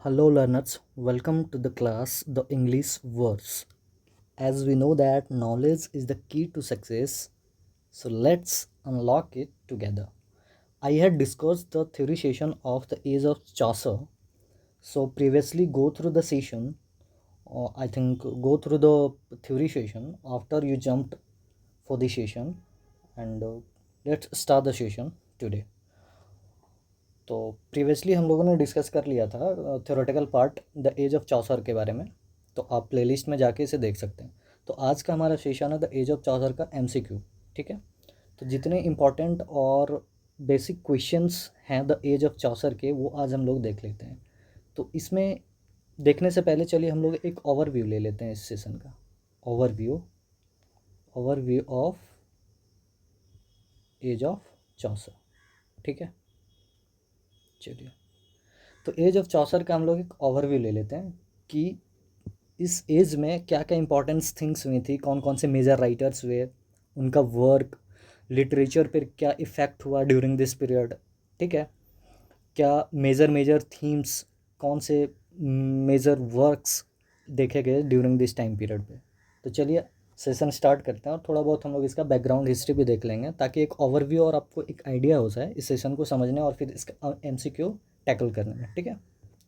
Hello learners, welcome to the class The English Words. As we know that knowledge is the key to success, so let's unlock it together. I had discussed the theory session of the age of Chaucer. So previously go through the session, or I think go through the theory session after you jumped for the session and let's start the session today. तो previously हम लोगों ने discuss कर लिया था theoretical part the age of Chaucer के बारे में। तो आप प्लेलिस्ट में जाके इसे देख सकते हैं। तो आज का हमारा सेशन है द एज ऑफ चौसर का एमसीक्यू। ठीक है, तो जितने इम्पॉर्टेंट और बेसिक क्वेश्चंस हैं द एज ऑफ चौसर के वो आज हम लोग देख लेते हैं। तो इसमें देखने से पहले चलिए हम लोग एक ओवरव्यू ले लेते हैं इस सेशन का। Overview of age of Chaucer. ठीक है, चलिए तो एज ऑफ चौसर का हम लोग एक ओवरव्यू ले लेते हैं कि इस एज में क्या क्या इंपॉर्टेंस थिंग्स हुई थी, कौन कौन से मेजर राइटर्स हुए, उनका वर्क लिटरेचर पर क्या इफ़ेक्ट हुआ ड्यूरिंग दिस पीरियड। ठीक है, क्या मेजर मेजर थीम्स, कौन से मेजर वर्क्स देखे गए ड्यूरिंग दिस टाइम पीरियड पे। तो चलिए सेशन स्टार्ट करते हैं और थोड़ा बहुत हम लोग इसका बैकग्राउंड हिस्ट्री भी देख लेंगे ताकि एक ओवरव्यू और आपको एक आइडिया हो जाए इस सेशन को समझने और फिर इसका एमसीक्यू टैकल करने में। ठीक है,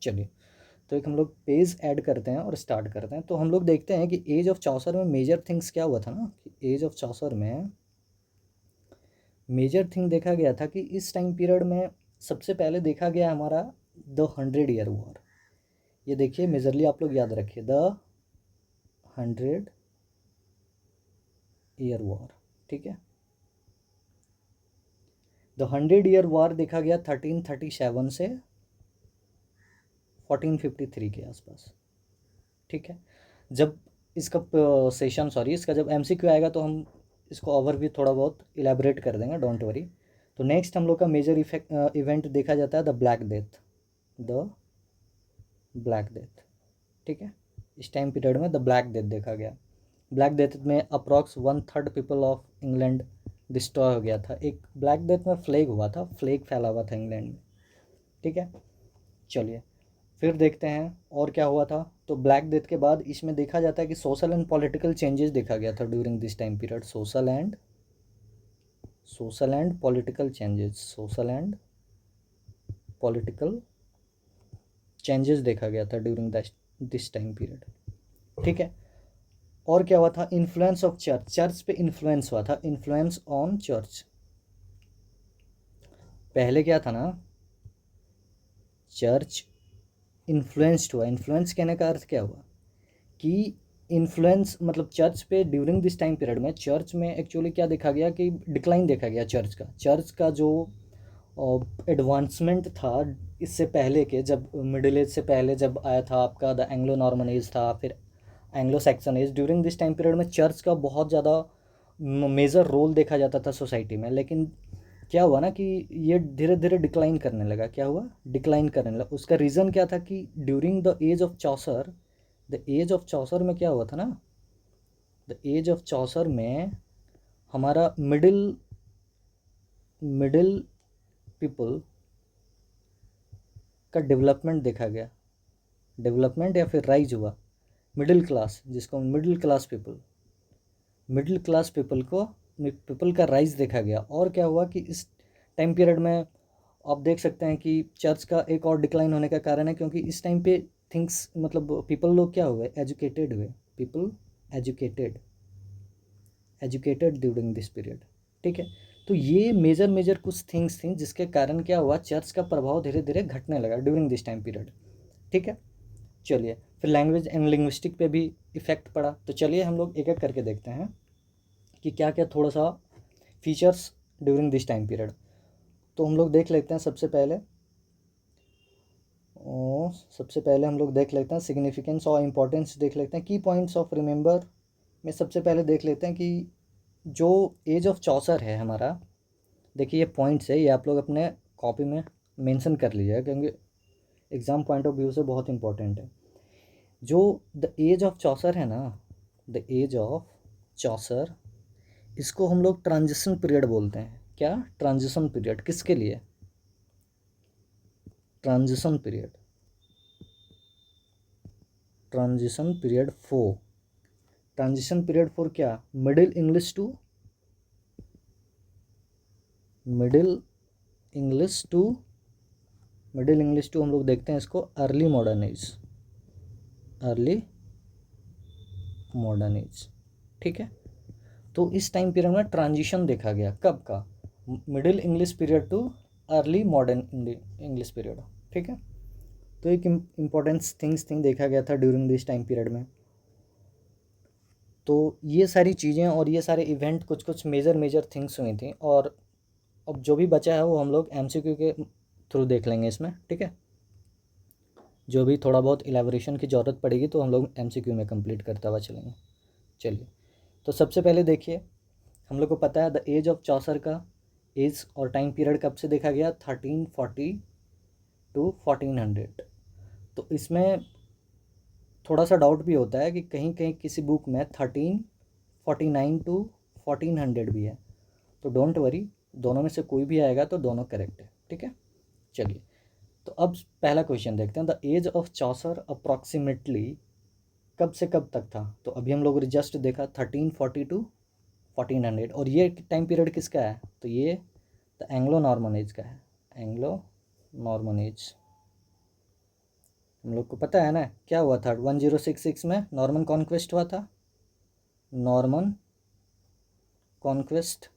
चलिए तो एक हम लोग पेज ऐड करते हैं और स्टार्ट करते हैं। तो हम लोग देखते हैं कि एज ऑफ चौसर में मेजर थिंग्स क्या हुआ था ना, कि एज ऑफ चौसर में मेजर थिंग देखा गया था कि इस टाइम पीरियड में सबसे पहले देखा गया हमारा द 100 ईयर वॉर। ये देखिए मेजरली आप लोग याद रखिए द 100 ईयर वॉर। ठीक है, द 100 ईयर वॉर देखा गया 1337 से 1453 के आसपास। ठीक है, जब इसका सेशन इसका जब एमसीक्यू आएगा तो हम इसको ओवरव्यू थोड़ा बहुत इलेबरेट कर देंगे, डोंट वरी। तो नेक्स्ट हम लोग का मेजर इवेंट देखा जाता है the black death. The black death, ठीक है, इस टाइम पीरियड में द ब्लैक डेथ देखा गया। ब्लैक डेथ में approx 1/3 people of England destroy हो गया था। एक ब्लैक डेथ में फ्लेग हुआ था, फ्लेग फैला हुआ था इंग्लैंड में। ठीक है, चलिए फिर देखते हैं और क्या हुआ था। तो ब्लैक डेथ के बाद इसमें देखा जाता है कि सोशल एंड पॉलिटिकल चेंजेस देखा गया था during this time period. Social and political changes, social and political changes देखा गया था ड्यूरिंग दिस टाइम पीरियड। ठीक है, और क्या हुआ था, इन्फ्लुएंस ऑफ चर्च, चर्च पे इन्फ्लुएंस हुआ था, इन्फ्लुएंस ऑन चर्च। पहले क्या था ना, चर्च इन्फ्लुएंस्ड हुआ। इन्फ्लुएंस कहने का अर्थ क्या हुआ कि इन्फ्लुएंस मतलब चर्च पे ड्यूरिंग दिस टाइम पीरियड में चर्च में एक्चुअली क्या देखा गया कि डिक्लाइन देखा गया चर्च का जो एडवांसमेंट था इससे पहले के, जब मिडिल एज से पहले जब आया था आपका द एंग्लो नॉर्मन एज था, फिर Anglo Saxon age. During this time period में चर्च का बहुत ज़्यादा मेजर रोल देखा जाता था सोसाइटी में। लेकिन क्या हुआ ना कि ये धीरे धीरे डिक्लाइन करने लगा। क्या हुआ, डिक्लाइन करने लगा। उसका रीज़न क्या था कि during the age of Chaucer, the age of Chaucer में क्या हुआ था ना, द एज ऑफ चौसर में हमारा मिडिल पीपल का डेवलपमेंट देखा गया। डेवलपमेंट या फिर राइज हुआ मिडिल क्लास, जिसको मिडिल क्लास पीपल का राइज देखा गया। और क्या हुआ कि इस टाइम पीरियड में आप देख सकते हैं कि चर्च का एक और डिक्लाइन होने का कारण है क्योंकि इस टाइम पे थिंग्स मतलब पीपल लोग क्या हुए, एजुकेटेड हुए, people educated during this period. ठीक है, तो ये मेजर कुछ थिंग्स थी जिसके कारण क्या हुआ, चर्च का प्रभाव धीरे धीरे घटने लगा ड्यूरिंग दिस टाइम पीरियड। ठीक है, चलिए फिर लैंग्वेज एंड लिंग्विस्टिक पे भी इफेक्ट पड़ा। तो चलिए हम लोग एक एक करके देखते हैं कि क्या क्या थोड़ा सा features during this time period. तो हम लोग देख लेते हैं सबसे पहले हम लोग देख लेते हैं सिग्निफिकेंस और इम्पोर्टेंस देख लेते हैं। की पॉइंट्स ऑफ रिमेंबर में सबसे पहले देख लेते हैं कि जो एज ऑफ चौसर है हमारा, देखिए ये पॉइंट्स है, ये आप लोग अपने कॉपी में मेंशन कर लीजिएगा क्योंकि एग्ज़ाम पॉइंट ऑफ व्यू से बहुत इंपॉर्टेंट है। जो द एज ऑफ चौसर है ना, द एज ऑफ चौसर, इसको हम लोग ट्रांजिशन पीरियड बोलते हैं। क्या, ट्रांजिशन पीरियड, किसके लिए, transition period. Transition period 4, transition period 4 क्या, middle English to, middle English to, middle English to हम लोग देखते हैं इसको early modern age, early modern age, ठीक है। तो इस टाइम पीरियड में ट्रांजिशन देखा गया, कब का, middle English period to early modern English period, ठीक है। तो एक इम्पोर्टेंट थिंग देखा गया था ड्यूरिंग दिस टाइम पीरियड में। तो ये सारी चीज़ें और ये सारे इवेंट कुछ कुछ मेजर थिंग्स हुई थी, और अब जो भी बचा है वो हम लोग MCQ के थ्रू देख लेंगे इसमें, ठीक है। जो भी थोड़ा बहुत इलेबोरेशन की ज़रूरत पड़ेगी तो हम लोग MCQ में कंप्लीट करता हुआ चलेंगे। चलिए, तो सबसे पहले देखिए, हम लोग को पता है द एज ऑफ चौसर का एज और टाइम पीरियड कब से देखा गया, 1340 टू 1400। तो इसमें थोड़ा सा डाउट भी होता है कि कहीं कहीं किसी बुक में 1349 टू 1400 भी है, तो डोंट वरी, दोनों में से कोई भी आएगा तो दोनों करेक्ट है, ठीक है। चलिए, तो अब पहला क्वेश्चन देखते हैं, the age of Chaucer approximately कब से कब तक था। तो अभी हम लोग जस्ट देखा 1340 टू 1400, और ये टाइम पीरियड किसका है, तो ये द एंग्लो नॉर्मन एज का है, एंग्लो नॉर्मन एज। हम लोग को पता है ना क्या हुआ था, 1066 में नॉर्मन कॉन्क्वेस्ट हुआ था, नॉर्मन कॉन्क्वेस्ट,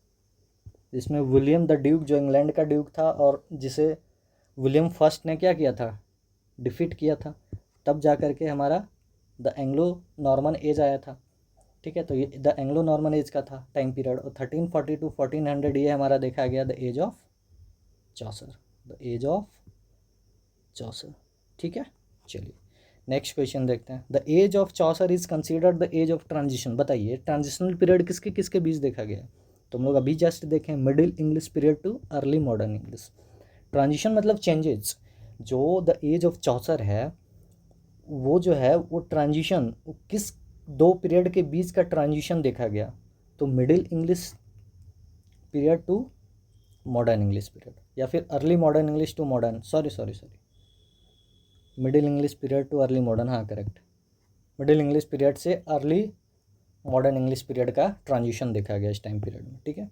जिसमें विलियम द ड्यूक जो इंग्लैंड का ड्यूक था और जिसे विलियम फर्स्ट ने क्या किया था, डिफीट किया था, तब जा कर के हमारा द एंग्लो नॉर्मन एज आया था, ठीक है। तो ये द एंग्लो नॉर्मन एज का था टाइम पीरियड, और 1340 टू 1400 ये हमारा देखा गया the age of Chaucer, the age of Chaucer, ठीक है। चलिए, नेक्स्ट क्वेश्चन देखते हैं, the age of Chaucer is considered the age of transition. बताइए ट्रांजिशनल पीरियड किसके किसके बीच देखा गया है, तो हम लोग अभी जस्ट देखें middle English period to early modern English. Transition मतलब चेंजेस, जो द एज ऑफ चौसर है वो जो है वो ट्रांजिशन किस दो पीरियड के बीच का ट्रांजिशन देखा गया, तो middle English period to modern English period, या फिर early modern English to modern, sorry middle English period to early modern, हाँ करेक्ट, मिडिल इंग्लिश पीरियड से अर्ली मॉडर्न इंग्लिश पीरियड का ट्रांजिशन देखा गया इस टाइम पीरियड में, ठीक है।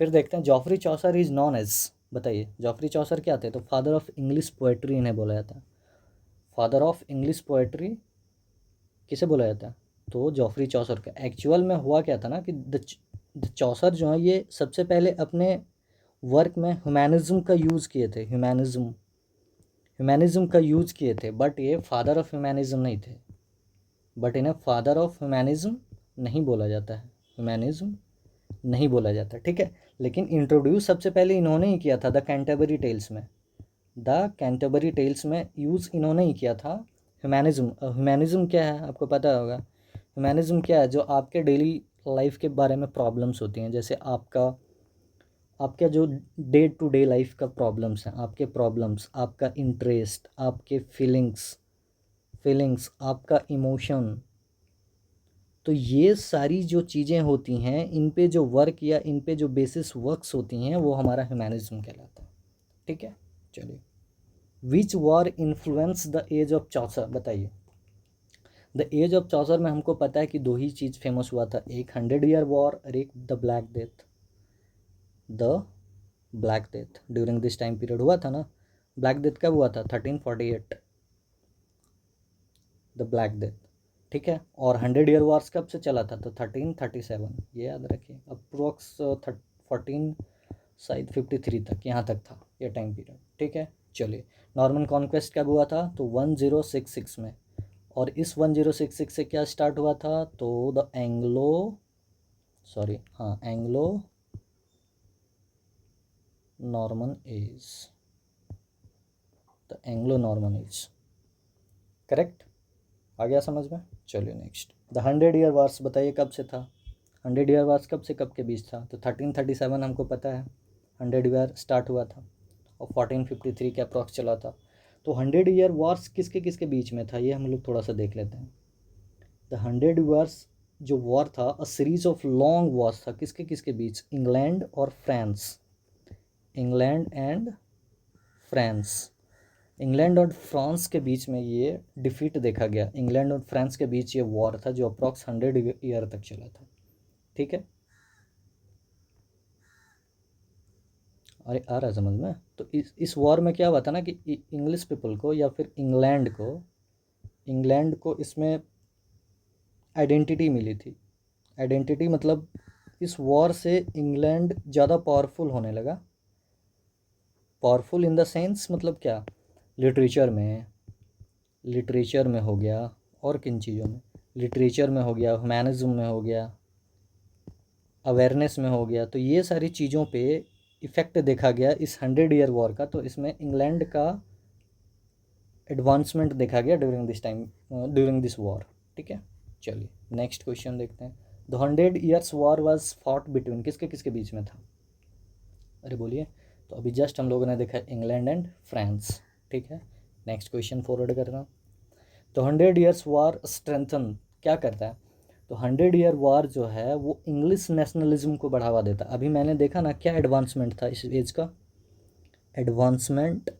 फिर देखते हैं Geoffrey Chaucer is known as, बताइए जॉफरी चौसर क्या थे, तो फादर ऑफ इंग्लिश पोएट्री इन्हें बोला जाता है, फादर ऑफ इंग्लिश पोएट्री किसे बोला जाता है, तो जॉफरी चौसर का। एक्चुअल में हुआ क्या था ना कि द चौसर जो है ये सबसे पहले अपने वर्क में ह्यूमैनिज्म का यूज़ किए थे, ह्यूमैनिज्म का यूज़ किए थे, बट ये फादर ऑफ ह्यूमैनिज्म नहीं थे, बट इन्हें फादर ऑफ ह्यूमैनिज्म नहीं बोला जाता है, ह्यूमैनिज्म नहीं बोला जाता, ठीक है। लेकिन इंट्रोड्यूस सबसे पहले इन्होंने ही किया था द कैंटरबरी टेल्स में, द कैंटरबरी टेल्स में यूज़ इन्होंने ही किया था ह्यूमैनिज्म। ह्यूमैनिज्म क्या है आपको पता होगा, ह्यूमैनिज्म क्या है, जो आपके डेली लाइफ के बारे में प्रॉब्लम्स होती हैं, जैसे आपका जो डे टू डे लाइफ का प्रॉब्लम्स हैं, आपके प्रॉब्लम्स, आपका इंटरेस्ट, आपके फीलिंग्स, आपका इमोशन, तो ये सारी जो चीज़ें होती हैं इन पे जो वर्क या इन पे जो बेसिस वर्क्स होती हैं वो हमारा ह्यूमैनिज्म कहलाता है, ठीक है। चलिए, which war influence the age of Chaucer, बताइए। द एज ऑफ चौसर में हमको पता है कि दो ही चीज़ फेमस हुआ था, एक 100 ईयर वॉर और एक the black death, the black death during this time period हुआ था ना। ब्लैक डेथ कब हुआ था, 1348, द ब्लैक डेथ, ठीक है। और 100 ईयर वॉर्स कब से चला था, तो 1337, ये याद रखिए, अप्रोक्स 14 शायद 53 तक, यहाँ तक था ये टाइम पीरियड, ठीक है। चलिए, नॉर्मन कॉन्क्वेस्ट कब हुआ था, तो 1066 में, और इस 1066 से क्या स्टार्ट हुआ था, तो the Anglo Norman age, the Anglo Norman age, correct, आ गया समझ में। चलिए नेक्स्ट, द 100 ईयर वार्स बताइए कब से था, 100 ईयर वार्स कब से कब के बीच था, तो 1337 हमको पता है 100 ईयर स्टार्ट हुआ था, और 1453 के अप्रॉक्स चला था। तो 100 ईयर वार्स किसके किसके बीच में था, ये हम लोग थोड़ा सा देख लेते हैं। द 100 ईयर्स जो वॉर था, a series of long Wars था, किसके किसके बीच, इंग्लैंड और France, England and France, England और फ्रांस के बीच में ये डिफीट देखा गया। इंग्लैंड और फ्रांस के बीच ये वॉर था जो अप्रॉक्स 100 ईयर तक चला था। ठीक है, अरे आ रहा है समझ में। तो इस वॉर में क्या हुआ था ना कि इंग्लिश पीपल को या फिर इंग्लैंड को इसमें आइडेंटिटी मिली थी। आइडेंटिटी मतलब इस वॉर से इंग्लैंड ज़्यादा पावरफुल होने लगा। पावरफुल इन द सेंस मतलब क्या, लिटरेचर में हो गया, और किन चीज़ों में, लिटरेचर में हो गया, ह्यूमैनिज्म में हो गया, अवेयरनेस में हो गया। तो ये सारी चीज़ों पे इफ़ेक्ट देखा गया इस 100 ईयर वॉर का। तो इसमें इंग्लैंड का एडवांसमेंट देखा गया ड्यूरिंग दिस वॉर। ठीक है, चलिए नेक्स्ट क्वेश्चन देखते हैं। The 100 years war was fought between, किसके किसके बीच में था? अरे बोलिए। तो अभी जस्ट हम लोगों ने देखा इंग्लैंड एंड फ्रांस। ठीक है, नेक्स्ट क्वेश्चन फॉरवर्ड कर रहा हूँ। तो 100 ईयर्स वॉर स्ट्रेंथन क्या करता है? तो 100 ईयर वॉर जो है वो इंग्लिश नेशनलिज्म को बढ़ावा देता है। अभी मैंने देखा ना क्या एडवांसमेंट था इस एज का, एडवांसमेंट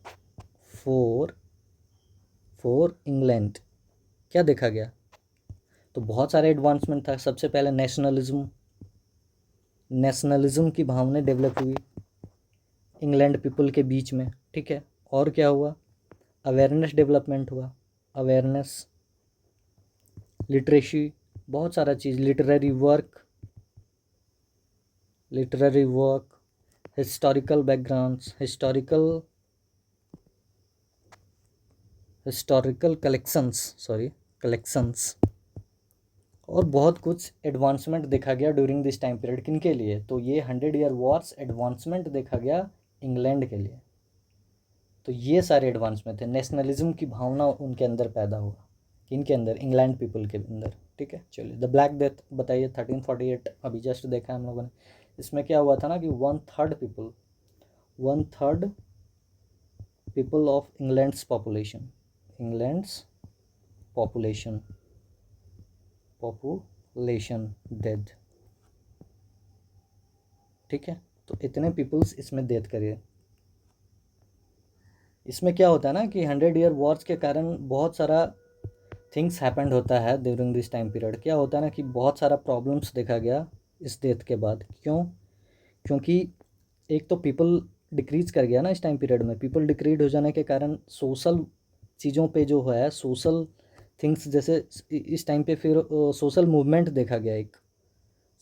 फॉर इंग्लैंड। क्या देखा गया? तो बहुत सारे एडवांसमेंट था। सबसे पहले नेशनलिज्म की भावना डेवलप हुई इंग्लैंड पीपल के बीच में। ठीक है, और क्या हुआ? अवेयरनेस डेवलपमेंट हुआ, अवेयरनेस, लिटरेसी, बहुत सारा चीज़, literary work, historical backgrounds, historical collections, और बहुत कुछ एडवांसमेंट देखा गया ड्यूरिंग दिस टाइम पीरियड। किन के लिए? तो ये 100 ईयर वॉर्स एडवांसमेंट देखा गया इंग्लैंड के लिए। तो ये सारे एडवांसमेंट थे, नेशनलिज्म की भावना उनके अंदर पैदा हुआ। किनके अंदर? इंग्लैंड पीपल के अंदर। ठीक है, चलिए द ब्लैक डेथ बताइए 1348, अभी जस्ट देखा हम लोगों ने। इसमें क्या हुआ था ना कि one third people of England's population dead. ठीक है, तो इतने पीपल्स इसमें डेथ करिए। इसमें क्या होता है ना कि 100 ईयर वॉर्स के कारण बहुत सारा थिंग्स हैपेंड होता है ड्यूरिंग दिस टाइम पीरियड। क्या होता है ना कि बहुत सारा प्रॉब्लम्स देखा गया इस डेथ के बाद। क्यों? क्योंकि एक तो पीपल डिक्रीज कर गया ना इस टाइम पीरियड में। पीपल डिक्रीज हो जाने के कारण सोशल चीज़ों पे जो है, सोशल थिंग्स, जैसे इस टाइम पे फिर सोशल मूवमेंट देखा गया। एक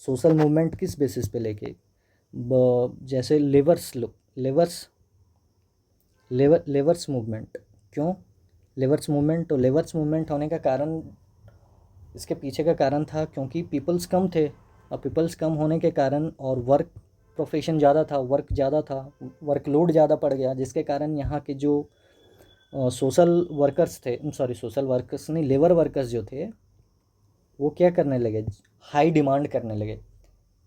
सोशल मूवमेंट किस बेसिस पे लेके, जैसे लेवर्स मूवमेंट। क्यों लेवर्स मूवमेंट? तो लेवर्स मूवमेंट होने का कारण, इसके पीछे का कारण था क्योंकि पीपल्स कम थे, और पीपल्स कम होने के कारण और वर्क प्रोफेशन ज़्यादा था, वर्कलोड ज़्यादा पड़ गया, जिसके कारण यहाँ के जो सोशल वर्कर्स नहीं, लेबर वर्कर्स जो थे वो क्या करने लगे, हाई डिमांड करने लगे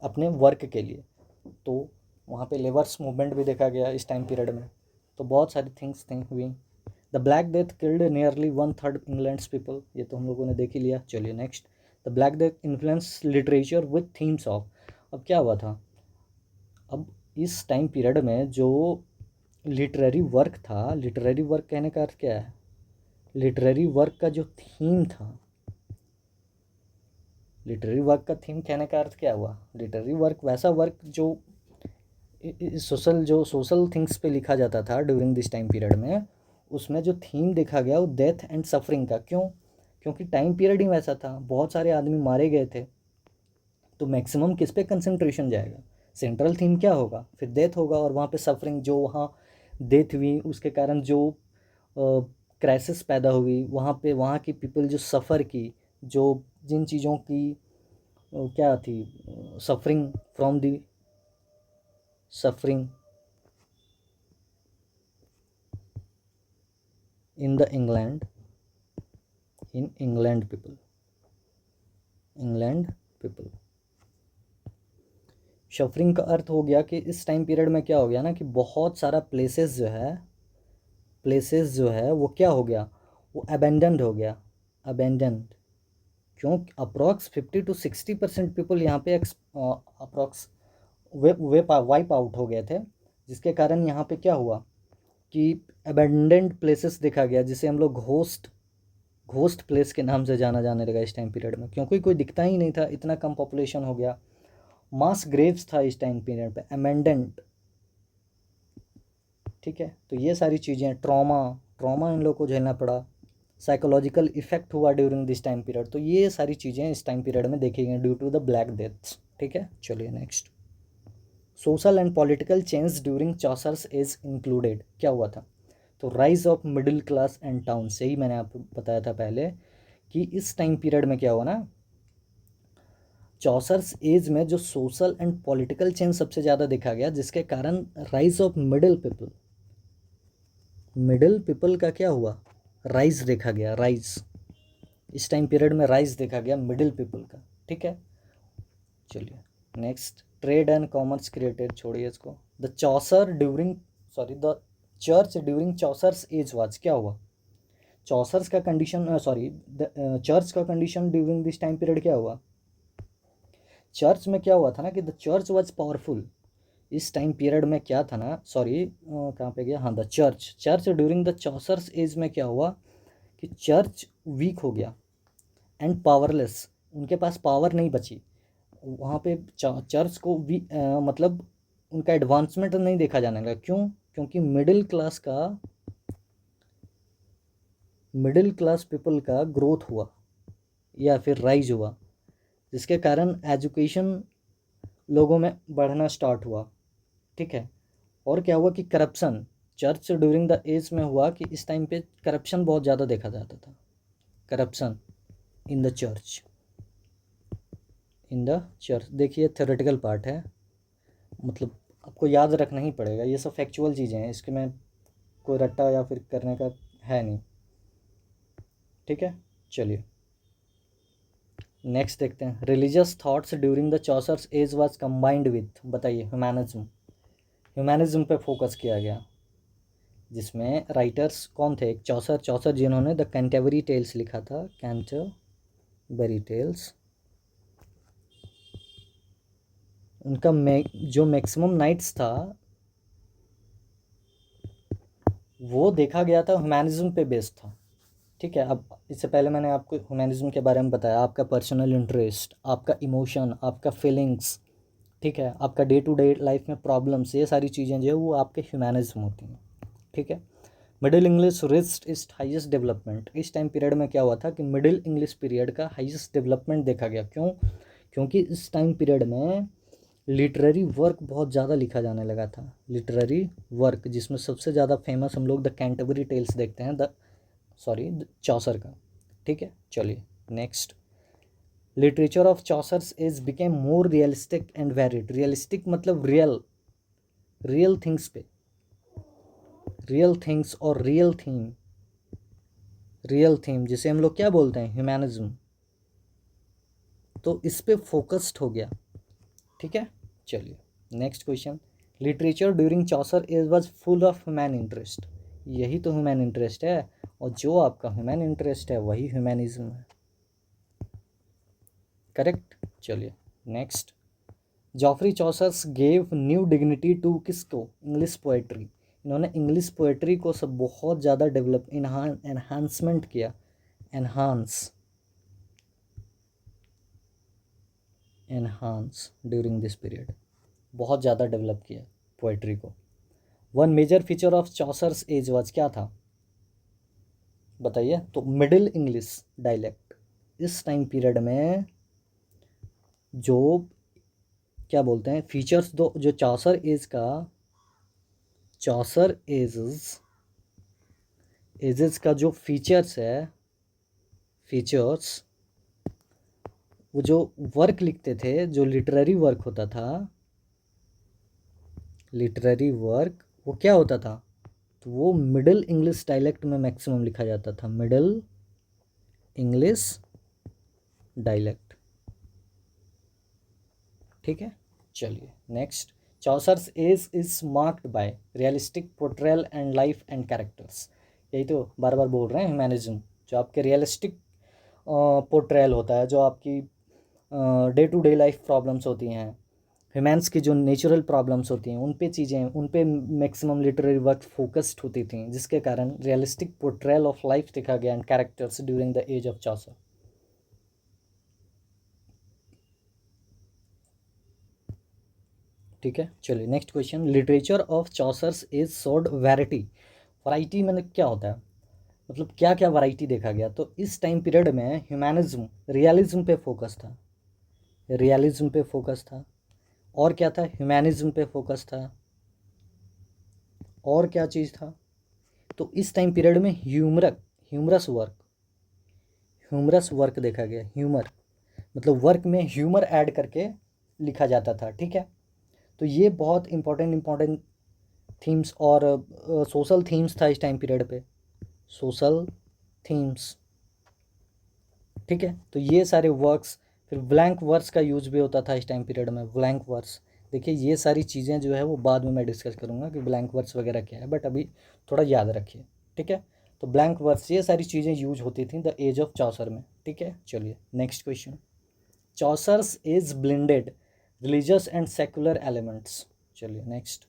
अपने वर्क के लिए। तो वहाँ पे लेबर्स मूवमेंट भी देखा गया इस टाइम पीरियड में। तो बहुत सारी थिंग्स थी हुई। The black death killed nearly 1/3 England's people, ये तो हम लोगों ने देख ही लिया। चलिए next, the black death influence literature with themes of. अब क्या हुआ था, अब इस टाइम पीरियड में जो लिटरेरी वर्क था, लिटरेरी वर्क कहने का अर्थ क्या है? लिटरेरी वर्क का जो थीम था, लिटरेरी वर्क का थीम कहने का अर्थ क्या हुआ? लिटरेरी वर्क वैसा वर्क जो सोशल थिंग्स पे लिखा जाता था ड्यूरिंग दिस टाइम पीरियड में। उसमें जो थीम देखा गया वो डेथ एंड सफरिंग का। क्यों? क्योंकि टाइम पीरियड ही वैसा था, बहुत सारे आदमी मारे गए थे। तो मैक्सिमम किस पे कंसंट्रेशन जाएगा? सेंट्रल थीम क्या होगा? फिर डेथ होगा, और वहाँ पे सफरिंग, जो वहाँ डेथ हुई उसके कारण जो क्राइसिस पैदा हुई वहाँ पे, वहाँ की पीपल जो सफ़र की, जो जिन चीज़ों की क्या थी, suffering from the suffering in the England people. Suffering का अर्थ हो गया कि इस टाइम पीरियड में क्या हो गया ना कि बहुत सारा प्लेसेस जो है वो क्या हो गया, वो अबेंडन्ड हो गया। अबेंडन्ड क्यों? अप्रॉक्स 50 to 60% पीपल यहाँ पे अप्रॉक्स वाइप आउट हो गए थे, जिसके कारण यहाँ पे क्या हुआ कि अबेंडेंट प्लेसेस देखा गया, जिसे हम लोग घोस्ट प्लेस के नाम से जाना जाने लगा इस टाइम पीरियड में, क्योंकि कोई दिखता ही नहीं था, इतना कम पॉपुलेशन हो गया। मास ग्रेव्स था इस टाइम पीरियड पे, अमेंडेंट, ठीक है। तो ये सारी चीज़ें, ट्रॉमा इन लोगों को झेलना पड़ा, साइकोलॉजिकल इफेक्ट हुआ ड्यूरिंग दिस टाइम पीरियड। तो ये सारी चीज़ें इस टाइम पीरियड में देखी गई due to the Black Deaths, ठीक है। चलिए next, social and political change during Chaucer's is included. क्या हुआ था? तो rise of middle class and town, से ही मैंने आपको बताया था पहले कि इस टाइम पीरियड में क्या हुआ ना, चौसर्स एज में जो सोशल एंड पॉलिटिकल चेंज सबसे ज़्यादा देखा गया, जिसके कारण राइज ऑफ मिडिल पीपल का क्या हुआ, राइज देखा गया, राइज इस टाइम पीरियड में राइज देखा गया मिडिल पीपल का, ठीक है। चलिए next, trade and commerce created, छोड़िए इसको। The church during Chaucer's age was, क्या हुआ, चौसर्स का कंडीशन, द चर्च का condition during this time period क्या हुआ, चर्च में क्या हुआ था ना कि द चर्च वाज पावरफुल। इस टाइम पीरियड में क्या था ना, कहाँ पे गया, हाँ, the church during the Chaucer's age में क्या हुआ कि चर्च वीक हो गया एंड पावरलेस, उनके पास पावर नहीं बची वहाँ पे। चर्च को मतलब उनका एडवांसमेंट नहीं देखा जाने लगा। क्यों? क्योंकि मिडिल क्लास पीपल का ग्रोथ हुआ या फिर राइज हुआ, जिसके कारण एजुकेशन लोगों में बढ़ना स्टार्ट हुआ, ठीक है। और क्या हुआ कि corruption church during the age में हुआ कि इस टाइम पे करप्शन बहुत ज़्यादा देखा जाता था, करप्शन इन द चर्च। देखिए थ्योरेटिकल पार्ट है, मतलब आपको याद रखना ही पड़ेगा, ये सब फैक्चुअल चीज़ें हैं, इसके में कोई रट्टा या फिर करने का है नहीं, ठीक है। चलिए नेक्स्ट देखते हैं, religious thoughts during the Chaucer's age was combined with, बताइए, ह्यूमैनिज्म पे फोकस किया गया, जिसमें राइटर्स कौन थे, एक चौसर जिन्होंने द कैंटरबरी टेल्स लिखा था, कैंटरबरी टेल्स, उनका जो मैक्सिमम नाइट्स था वो देखा गया था ह्यूमैनिज्म पे बेस्ड था, ठीक है। अब इससे पहले मैंने आपको ह्यूमैनिज्म के बारे में बताया, आपका पर्सनल इंटरेस्ट, आपका इमोशन, आपका फीलिंग्स, ठीक है, आपका डे टू डे लाइफ में प्रॉब्लम्स, ये सारी चीज़ें जो है वो आपके ह्यूमैनिज्म होती हैं, ठीक है। Middle English wrist is highest development, इस टाइम पीरियड में क्या हुआ था कि मिडिल इंग्लिश पीरियड का हाइएस्ट डेवलपमेंट देखा गया। क्यों? क्योंकि इस टाइम पीरियड में लिटरेरी वर्क बहुत ज़्यादा लिखा जाने लगा था, लिटरेरी वर्क, जिसमें सबसे ज़्यादा फेमस हम लोग द कैंटरबरी टेल्स देखते हैं, चौसर का, ठीक है। चलिए next, literature of Chaucer's is became more realistic and varied, realistic मतलब रियल थिंग्स पे, रियल थिंग्स और रियल थीम जिसे हम लोग क्या बोलते हैं, ह्यूमैनिज्म, तो इस पे फोकस्ड हो गया, ठीक है। चलिए next question, literature during Chaucer age was full of human interest, यही तो ह्यूमैन इंटरेस्ट है, और जो आपका ह्यूमैन इंटरेस्ट है वही ह्यूमैनिज्म है, करेक्ट। चलिए next, Geoffrey Chaucer's gave new dignity to किसको, इंग्लिश पोएट्री, इन्होंने इंग्लिश पोएट्री को सब बहुत ज़्यादा डेवलप एनहांसमेंट किया, एनहांस ड्यूरिंग दिस पीरियड, बहुत ज़्यादा डेवलप किया पोएट्री को। One major feature of Chaucer's age was, क्या था बताइए, तो मिडिल इंग्लिश डायलेक्ट, इस टाइम पीरियड में जो क्या बोलते हैं फीचर्स, दो जो चौसर एजेस का जो फीचर्स है, वो जो वर्क लिखते थे, जो लिटरेरी वर्क होता था, वो क्या होता था, तो वो मिडिल इंग्लिश डायलेक्ट में मैक्सिमम लिखा जाता था, मिडिल इंग्लिश डायलेक्ट, ठीक है। चलिए next, Chaucer's age is marked by realistic portrayal and life and characters, यही तो बार बार बोल रहे हैं, ह्यूमैनिज्म जो आपके रियलिस्टिक पोर्ट्रेयल होता है, जो आपकी day to day life problems होती हैं, ह्यूमन्स की जो नेचुरल प्रॉब्लम्स होती हैं उन पे चीज़ें, उन पे मैक्सिमम लिटरेरी वर्क फोकस्ड होती थी, जिसके कारण रियलिस्टिक पोर्ट्रेयल ऑफ लाइफ देखा गया and characters during the age of Chaucer. ठीक है, चलिए next question. Literature of Chaucer's is sort variety. Variety मतलब क्या होता है, मतलब क्या क्या वैरायटी देखा गया। तो इस टाइम पीरियड में ह्यूमैनिज्म रियलिज्म पे फोकस था, रियलिज्म पे फोकस था, और क्या था, ह्यूमैनिज्म पे फोकस था, और क्या चीज़ था। तो इस टाइम पीरियड में ह्यूमरस वर्क देखा गया। ह्यूमर मतलब वर्क में ह्यूमर ऐड करके लिखा जाता था। ठीक है, तो ये बहुत इंपॉर्टेंट थीम्स और सोशल थीम्स था इस टाइम पीरियड पे, सोशल थीम्स। ठीक है, तो ये सारे वर्क्स, फिर ब्लैंक वर्स का यूज भी होता था इस टाइम पीरियड में। ब्लैंक वर्स, देखिए ये सारी चीज़ें जो है वो बाद में मैं डिस्कस करूँगा कि ब्लैंक वर्स वगैरह क्या है, बट अभी थोड़ा याद रखिए। ठीक है, तो ब्लैंक वर्स ये सारी चीज़ें यूज होती थी द एज ऑफ चौसर में। ठीक है, चलिए next question. Chaucer's is blended religious and secular elements. चलिए next.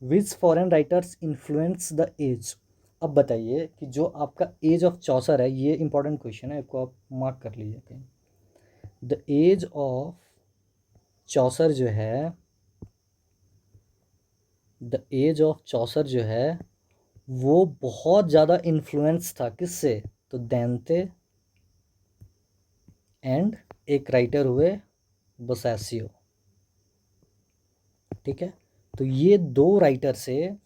Which foreign writers influence the age. अब बताइए कि जो आपका एज ऑफ चौसर है, ये इंपॉर्टेंट क्वेश्चन है, आपको आप मार्क कर लीजिए कहीं। द एज ऑफ चौसर जो है, द एज ऑफ चौसर जो है वो बहुत ज़्यादा इन्फ्लुएंस था किससे, तो देंते एंड एक राइटर हुए बोसैसियो। ठीक है, तो ये दो राइटर से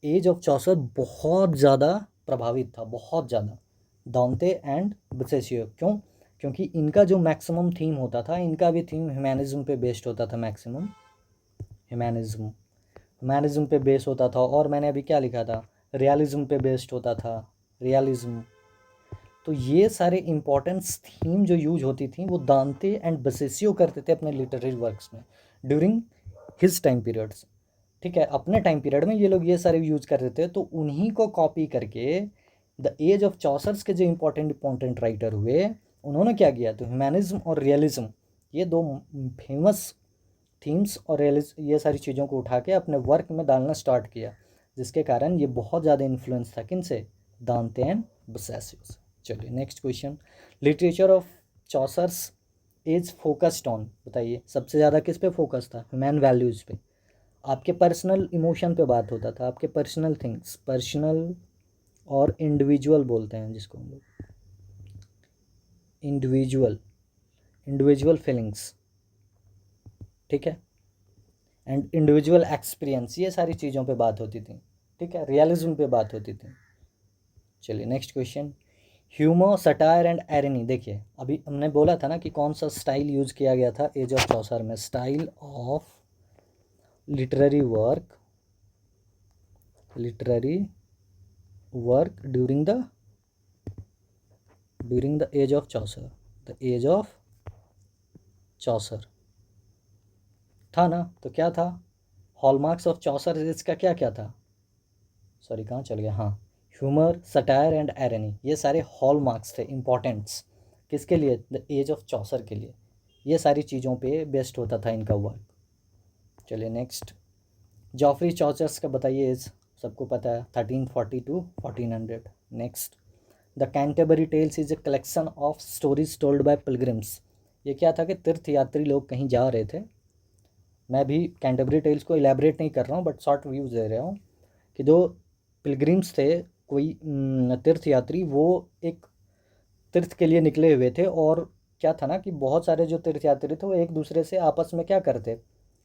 एज ऑफ चौसर बहुत ज़्यादा प्रभावित था, बहुत ज़्यादा, दांते एंड बोसेसियो। क्यों, क्योंकि इनका जो मैक्सिमम थीम होता था, इनका भी थीम ह्यूमैनिज्म पे बेस्ड होता था। मैक्सिमम ह्यूमैनिज्म पे बेस होता था, और मैंने अभी क्या लिखा था, रियलिज्म पे बेस्ड होता था, रियलिज्म। तो ये सारे इंपॉर्टेंस थीम जो यूज होती थी वो दांते एंड बोसेसियो करते थे अपने लिटरेरी वर्क्स में ड्यूरिंग हिज टाइम पीरियड्स। ठीक है, अपने टाइम पीरियड में ये लोग ये सारे यूज कर रहे थे, तो उन्हीं को कॉपी करके द एज ऑफ चौसर्स के जो इंपॉर्टेंट राइटर हुए, उन्होंने क्या किया, तो ह्यूमैनिज्म और रियलिज्म, ये दो फेमस थीम्स और रियलिज्म, ये सारी चीज़ों को उठा के अपने वर्क में डालना स्टार्ट किया, जिसके कारण ये बहुत ज़्यादा इन्फ्लुएंस था किनसे, दांते एंड बोसेसियो से। चलिए next question. Literature of Chaucer's is focused on. बताइए सबसे ज़्यादा किस पे फोकस था, ह्यूमन वैल्यूज़ पे, आपके पर्सनल इमोशन पे बात होता था, आपके पर्सनल थिंग्स, पर्सनल और इंडिविजुअल बोलते हैं जिसको हम लोग, इंडिविजुअल फीलिंग्स। ठीक है, एंड इंडिविजुअल एक्सपीरियंस, ये सारी चीज़ों पे बात होती थी। ठीक है, रियलिज्म पे बात होती थी। चलिए next question. Humour, satire and irony. देखिए अभी हमने बोला था ना कि कौन सा स्टाइल यूज किया गया था एज ऑफ चौसर में, style of literary work during the age of Chaucer, the age of Chaucer था ना। तो क्या था, हॉलमार्क्स ऑफ चौसर इसका क्या क्या था, सॉरी कहाँ चल गया, हाँ, ह्यूमर, सटायर एंड एरनी, ये सारे हॉलमार्क्स थे इंपॉर्टेंट्स किसके लिए, द एज ऑफ चौसर के लिए। ये सारी चीज़ों पे बेस्ड होता था इनका वर्क। चलिए नेक्स्ट। जॉफरी चौसर्स का बताइए एज, सबको पता है 1340 to 1400। Next. The Canterbury Tales is a collection of stories told by pilgrims. ये क्या था कि तीर्थयात्री लोग कहीं जा रहे थे, मैं भी कैंटरबरी टेल्स को इलेबरेट नहीं कर रहा हूँ बट शॉर्ट व्यूज़ दे रहा हूँ, कि जो पिलग्रिम्स थे, कोई तीर्थयात्री, वो एक तीर्थ के लिए निकले हुए थे, और क्या था ना कि बहुत सारे जो तीर्थयात्री थे वो एक दूसरे से आपस में क्या करते,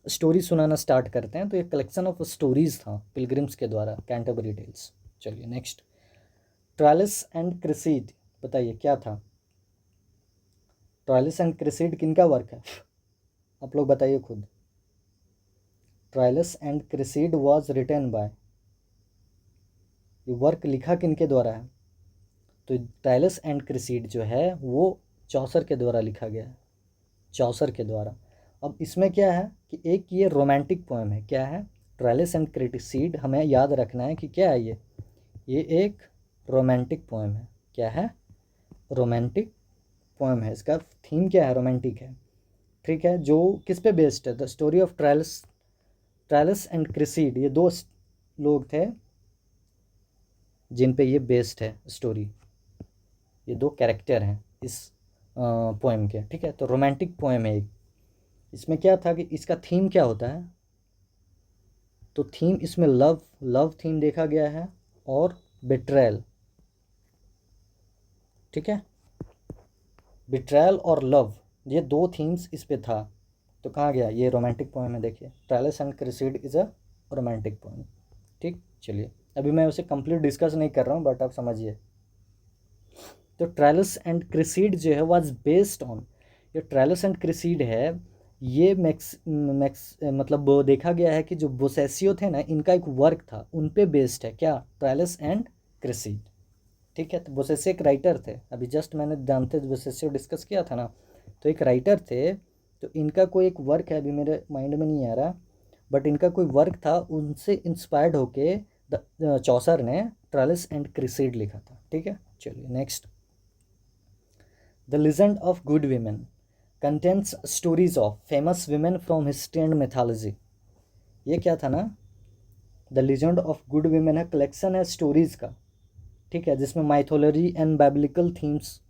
स्टोरी सुनाना स्टार्ट करते हैं। तो एक कलेक्शन ऑफ स्टोरीज था पिलग्रिम्स के द्वारा, कैंटरबरी टेल्स। चलिए नेक्स्ट। ट्रायलिस एंड क्रिसीड, बताइए क्या था, ट्रायलिस एंड क्रिसीड किनका वर्क है, आप लोग बताइए खुद। ट्रायलिस एंड क्रिसीड वॉज रिटन बाय, ये वर्क लिखा किनके द्वारा है, तो ट्रायलिस एंड क्रिसीड जो है वो चौसर के द्वारा लिखा गया है, चौसर के द्वारा। अब इसमें क्या है कि एक ये रोमांटिक पोएम है, क्या है, ट्रायलिस एंड क्रिसीड, हमें याद रखना है कि क्या है ये एक रोमांटिक पोएम है। क्या है, रोमांटिक पोएम है, इसका थीम क्या है, रोमांटिक है। ठीक है, जो किस पे बेस्ड है, द स्टोरी ऑफ ट्रायलस एंड क्रिसीड, ये दो लोग थे जिन पे ये बेस्ड है स्टोरी, ये दो कैरेक्टर हैं इस पोएम के। ठीक है, तो रोमांटिक पोएम है एक। इसमें क्या था कि इसका थीम क्या होता है, तो थीम इसमें लव थीम देखा गया है और बिट्रेयल। ठीक है, बिट्रायल और लव, ये दो थीम्स इस पे था। तो कहाँ गया, ये रोमांटिक पोएम है, देखिए Troilus and Criseyde is a romantic poem. ठीक, चलिए अभी मैं उसे कंप्लीट डिस्कस नहीं कर रहा हूँ, बट आप समझिए। तो ट्रायलस एंड क्रिसीड जो है वाज बेस्ड ऑन, ये ट्रायलस एंड क्रिसीड है, ये मैक्स मैक्स मतलब वो देखा गया है कि जो बोसेसियो थे ना, इनका एक वर्क था, उन पे बेस्ड है क्या, ट्रायलस एंड क्रिसीड। ठीक है, तो बोसेसियो एक राइटर थे, अभी जस्ट मैंने जानते बोसेसियो डिस्कस किया था ना, तो एक राइटर थे। तो इनका कोई एक वर्क है, अभी मेरे माइंड में नहीं आ रहा, बट इनका कोई वर्क था, उनसे इंस्पायर्ड होके द चौसर ने ट्रायलस एंड क्रिसीड लिखा था। ठीक है, चलिए next. The legend of good women contents stories of famous women from history and mythology। ये क्या था ना, the legend of good women है, कलेक्शन है स्टोरीज का। ठीक है, जिसमें माइथोलॉजी एंड बाइबलिकल थीम्स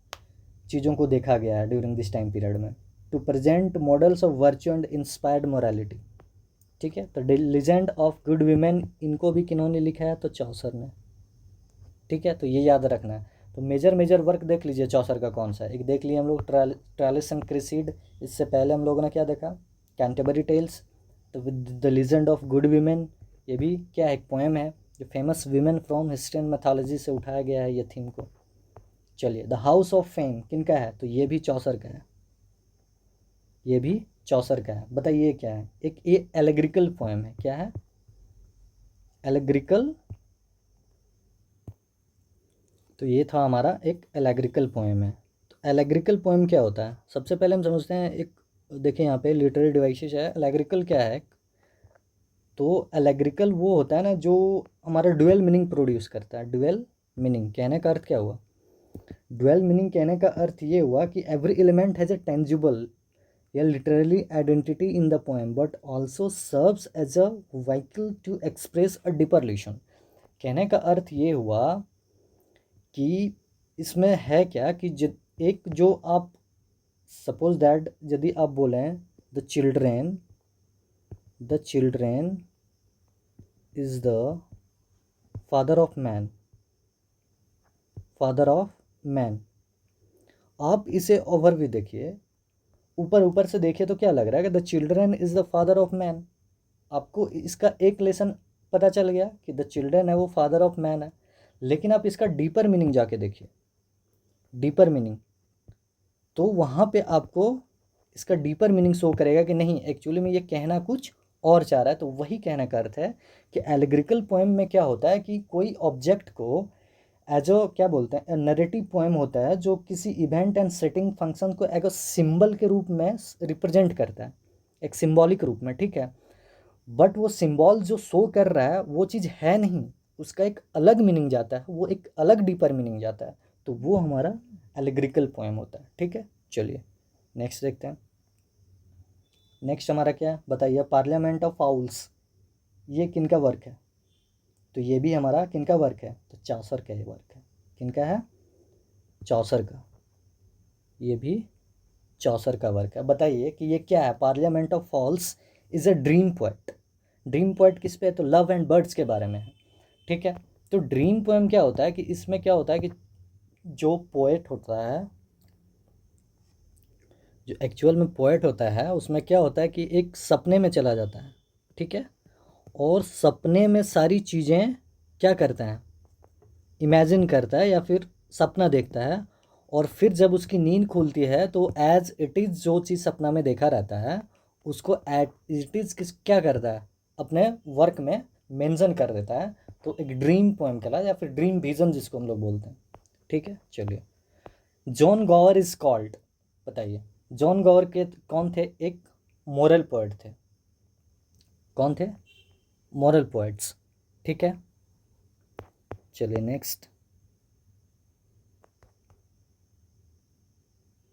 चीज़ों को देखा गया है ड्यूरिंग दिस टाइम पीरियड में, to present models of virtue and inspired morality. ठीक है, तो लिजेंड ऑफ गुड वीमेन इनको भी किन्होंने लिखा है, तो चौसर ने। ठीक है, तो ये याद रखना है। तो मेजर वर्क देख लीजिए चौसर का कौन सा है, एक देख लिए हम लोग ट्रायलिस एंड क्रिसीड, इससे पहले हम लोगों ने क्या देखा, कैंटरबरी टेल्स। तो with the legend of good women, ये भी क्या है, एक पोएम है जो famous women from history and mythology से उठाया गया है ये थीम को। चलिए, द हाउस ऑफ फेम किनका है, तो ये भी चौसर का है, ये भी चौसर का है। बताइए क्या है, एक ये एलेग्रिकल पोएम है, क्या है, एलेग्रिकल। तो ये था हमारा एक एलेग्रिकल पोएम है। तो एलेग्रिकल पोएम क्या होता है, सबसे पहले हम समझते हैं एक, देखिए यहाँ पे लिटरेरी डिवाइसेस है, एलेग्रिकल क्या है। तो एलेग्रिकल वो होता है ना जो हमारा डुअल मीनिंग प्रोड्यूस करता है। डुअल मीनिंग कहने का अर्थ क्या हुआ, डुअल मीनिंग कहने का अर्थ ये हुआ कि every element has a tangible या literally identity in the poem but also serves as a vehicle to express a deeper relation. कहने का अर्थ ये हुआ कि इसमें है क्या कि एक जो आप सपोज दैट यदि आप बोलें the children is the father of man, father of man, आप इसे ओवरव्यू देखिए, ऊपर ऊपर से देखिए तो क्या लग रहा है कि the children is the father of man. आपको इसका एक लेसन पता चल गया कि द चिल्ड्रेन है वो फादर ऑफ मैन है, लेकिन आप इसका डीपर मीनिंग जाके देखिए, डीपर मीनिंग, तो वहाँ पे आपको इसका डीपर मीनिंग शो करेगा कि नहीं, एक्चुअली में ये कहना कुछ और चाह रहा है। तो वही कहने का अर्थ है कि एलिग्रिकल पोएम में क्या होता है कि कोई ऑब्जेक्ट को एज अ क्या बोलते हैं, नरेटिव पोएम होता है जो किसी इवेंट एंड सेटिंग फंक्शन को एक सिंबल के रूप में रिप्रेजेंट करता है, एक सिंबॉलिक रूप में। ठीक है, बट वो सिंबल जो शो कर रहा है वो चीज़ है नहीं, उसका एक अलग मीनिंग जाता है, वो एक अलग डीपर मीनिंग जाता है, तो वो हमारा एलिग्रिकल पोएम होता है। ठीक है, चलिए नेक्स्ट देखते हैं। नेक्स्ट हमारा क्या है बताइए, पार्लियामेंट ऑफ फाउल्स, ये किनका वर्क है, तो ये भी हमारा किनका वर्क है, तो चौसर का ये वर्क है। किनका है, चौसर का, ये भी चौसर का वर्क है। बताइए कि ये क्या है, parliament of fowls is a dream poet. Dream poet किस पे है, तो लव एंड बर्ड्स के बारे में है। ठीक है, तो ड्रीम पोएम क्या होता है कि इसमें क्या होता है कि जो पोएट होता है, जो एक्चुअल में पोएट होता है, उसमें क्या होता है कि एक सपने में चला जाता है। ठीक है, और सपने में सारी चीज़ें क्या करता है, इमेजिन करता है या फिर सपना देखता है, और फिर जब उसकी नींद खुलती है तो एज इट इज़ जो चीज़ सपना में देखा रहता है उसको एट इट इज़ किस क्या करता है, अपने वर्क में मेंशन कर देता है। तो एक ड्रीम पोएम कहला या फिर ड्रीम विजन जिसको हम लोग बोलते हैं। ठीक है, चलिए, जॉन गॉवर इज कॉल्ड, बताइए जॉन गॉवर के कौन थे, एक मोरल पोएट थे, कौन थे, मोरल पोएट्स। ठीक है, चलिए नेक्स्ट,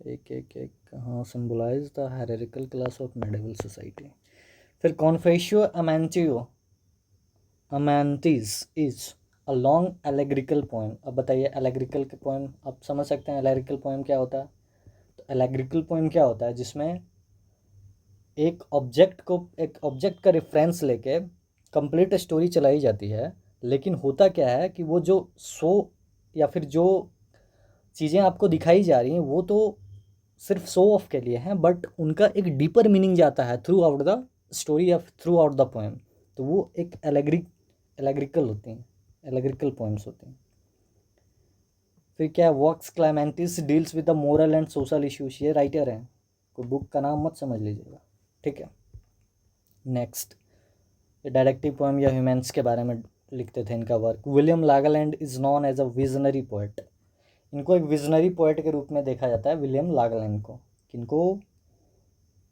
एक एक एक हाँ, symbolize the hierarchical class of medieval society. फिर Confessio Amantis is a long allegorical poem. अब बताइए एलेग्रिकल के पोएम आप समझ सकते हैं एलेग्रिकल पोएम क्या होता है। तो एलेग्रिकल पोएम क्या होता है, जिसमें एक ऑब्जेक्ट का रेफरेंस लेके कंप्लीट स्टोरी चलाई जाती है, लेकिन होता क्या है कि वो जो या फिर जो चीज़ें आपको दिखाई जा रही हैं वो तो सिर्फ शो ऑफ के लिए हैं, बट उनका एक डीपर मीनिंग जाता है थ्रू आउट द स्टोरी या थ्रू आउट द पोएम। तो वो एक एलेग्रिकल होती हैं, एलेग्रिकल पोएम्स होती हैं। फिर क्या Vox Clamantis deals with the moral and social issues. ये राइटर हैं, कोई बुक का नाम मत समझ लीजिएगा, ठीक है। नेक्स्ट डायरेक्टिव पोएम या ह्यूमेंस के बारे में लिखते थे इनका work. William Langland is known as a visionary poet. इनको एक विजनरी पोएट के रूप में देखा जाता है, विलियम लागलैंड को। किनको?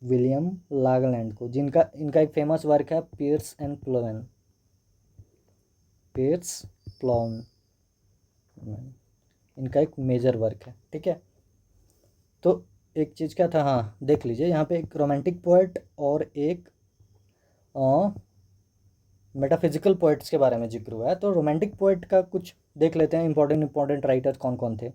विलियम लागलैंड को, जिनका इनका एक फेमस वर्क है पियर्स एंड प्लोवन। पियर्स प्लोवन इनका एक मेजर वर्क है, ठीक है। तो एक चीज़ क्या था, हाँ देख लीजिए यहाँ पे एक रोमांटिक पोएट और एक मेटाफिजिकल पोएट्स के बारे में जिक्र हुआ है। तो रोमांटिक पोएट का कुछ देख लेते हैं, इंपॉर्टेंट राइटर कौन कौन थे।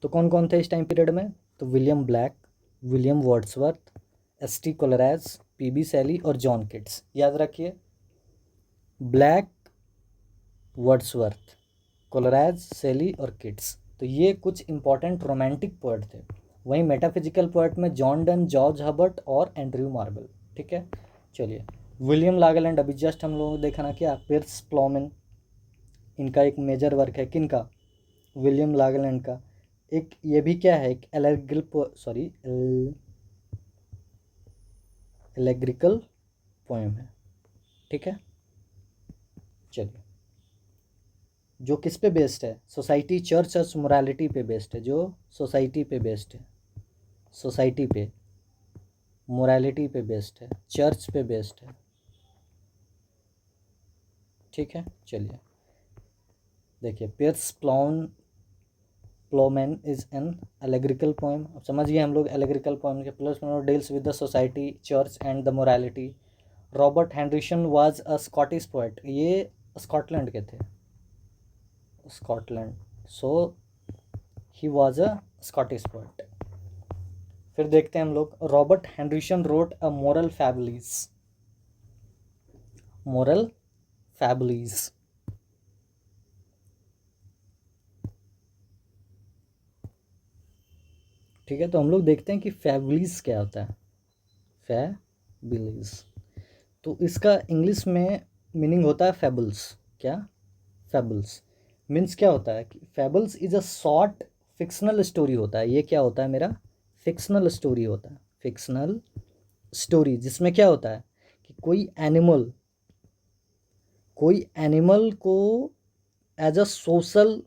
तो कौन कौन थे इस टाइम पीरियड में? तो William Blake, William Wordsworth, S T. Coleridge, P B. Shelley और जॉन किट्स। याद रखिए, ब्लैक, वर्ड्सवर्थ, कोलराज, शैली और किट्स। तो ये कुछ इंपॉर्टेंट रोमांटिक पोएट थे। वहीं मेटाफिजिकल पोएट में जॉन डन, जॉर्ज हर्बर्ट और एंड्रयू मार्वेल, ठीक है। चलिए विलियम लागलैंड अभी जस्ट हम लोगों ने देखा ना क्या, पियर्स प्लोमन इनका एक मेजर वर्क है। किनका? विलियम लागलैंड का। एक ये भी क्या है, एक एलेग्रिकल पोएम है, ठीक है। चलिए जो किस पे बेस्ड है? सोसाइटी, चर्च और मोरालिटी पे बेस्ड है। जो सोसाइटी पे बेस्ड है, सोसाइटी पे, मोरालिटी पे बेस्ड है, चर्च पे बेस्ड है, ठीक है। चलिए देखिए, Piers Plowman is an allegorical poem. अब समझ गए हम लोग एलेग्रिकल पोएम के plus deals with the society, church and the morality. Robert Henryson was a Scottish poet. ये स्कॉटलैंड के थे, Scotland, so he was a Scottish poet. फिर देखते हैं हम लोग, Robert Henryson wrote a moral fables. Moral fables, ठीक है। तो हम लोग देखते हैं कि फैबुलीज क्या होता है। फैबुलीज, तो इसका इंग्लिश में मीनिंग होता है फेबल्स। क्या? फेबल्स मीन्स क्या होता है कि fables is a short fictional story होता है। ये क्या होता है मेरा? फिक्शनल स्टोरी होता है, फिक्शनल स्टोरी, जिसमें क्या होता है कि कोई एनिमल को एज अ सोशल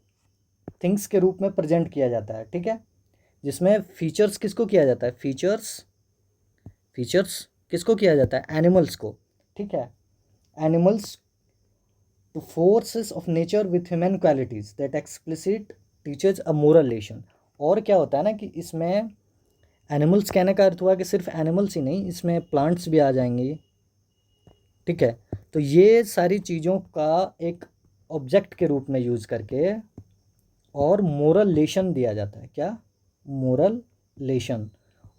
थिंग्स के रूप में प्रेजेंट किया जाता है, ठीक है। जिसमें फीचर्स किसको किया जाता है? फीचर्स किसको किया जाता है? एनिमल्स को, ठीक है। Animals two forces of nature with human qualities that explicit teachers a moral lesson. और क्या होता है ना कि इसमें एनिमल्स कहने का अर्थ हुआ कि सिर्फ एनिमल्स ही नहीं, इसमें प्लांट्स भी आ जाएंगे, ठीक है। तो ये सारी चीज़ों का एक ऑब्जेक्ट के रूप में यूज़ करके और मोरल लेशन दिया जाता है। क्या? मोरल लेशन।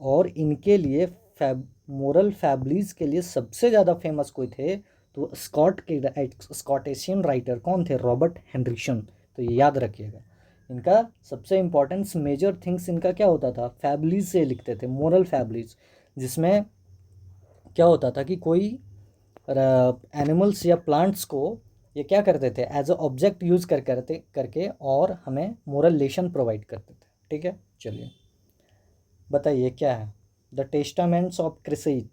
और इनके लिए मोरल फैबलीज के लिए सबसे ज़्यादा फेमस कोई थे तो स्कॉटिशियन राइटर कौन थे? रॉबर्ट हेनरिसन। तो ये याद रखिएगा, इनका सबसे इम्पोर्टेंस मेजर थिंग्स इनका क्या होता था? फैबलीज से लिखते थे, मोरल फैबलीज, जिसमें क्या होता था कि कोई एनिमल्स या प्लांट्स को ये क्या करते थे? एज अ ऑब्जेक्ट यूज़ करके और हमें मोरल लेसन प्रोवाइड करते थे, ठीक है। चलिए बताइए क्या है? द टेस्टामेंट्स ऑफ क्रिसेड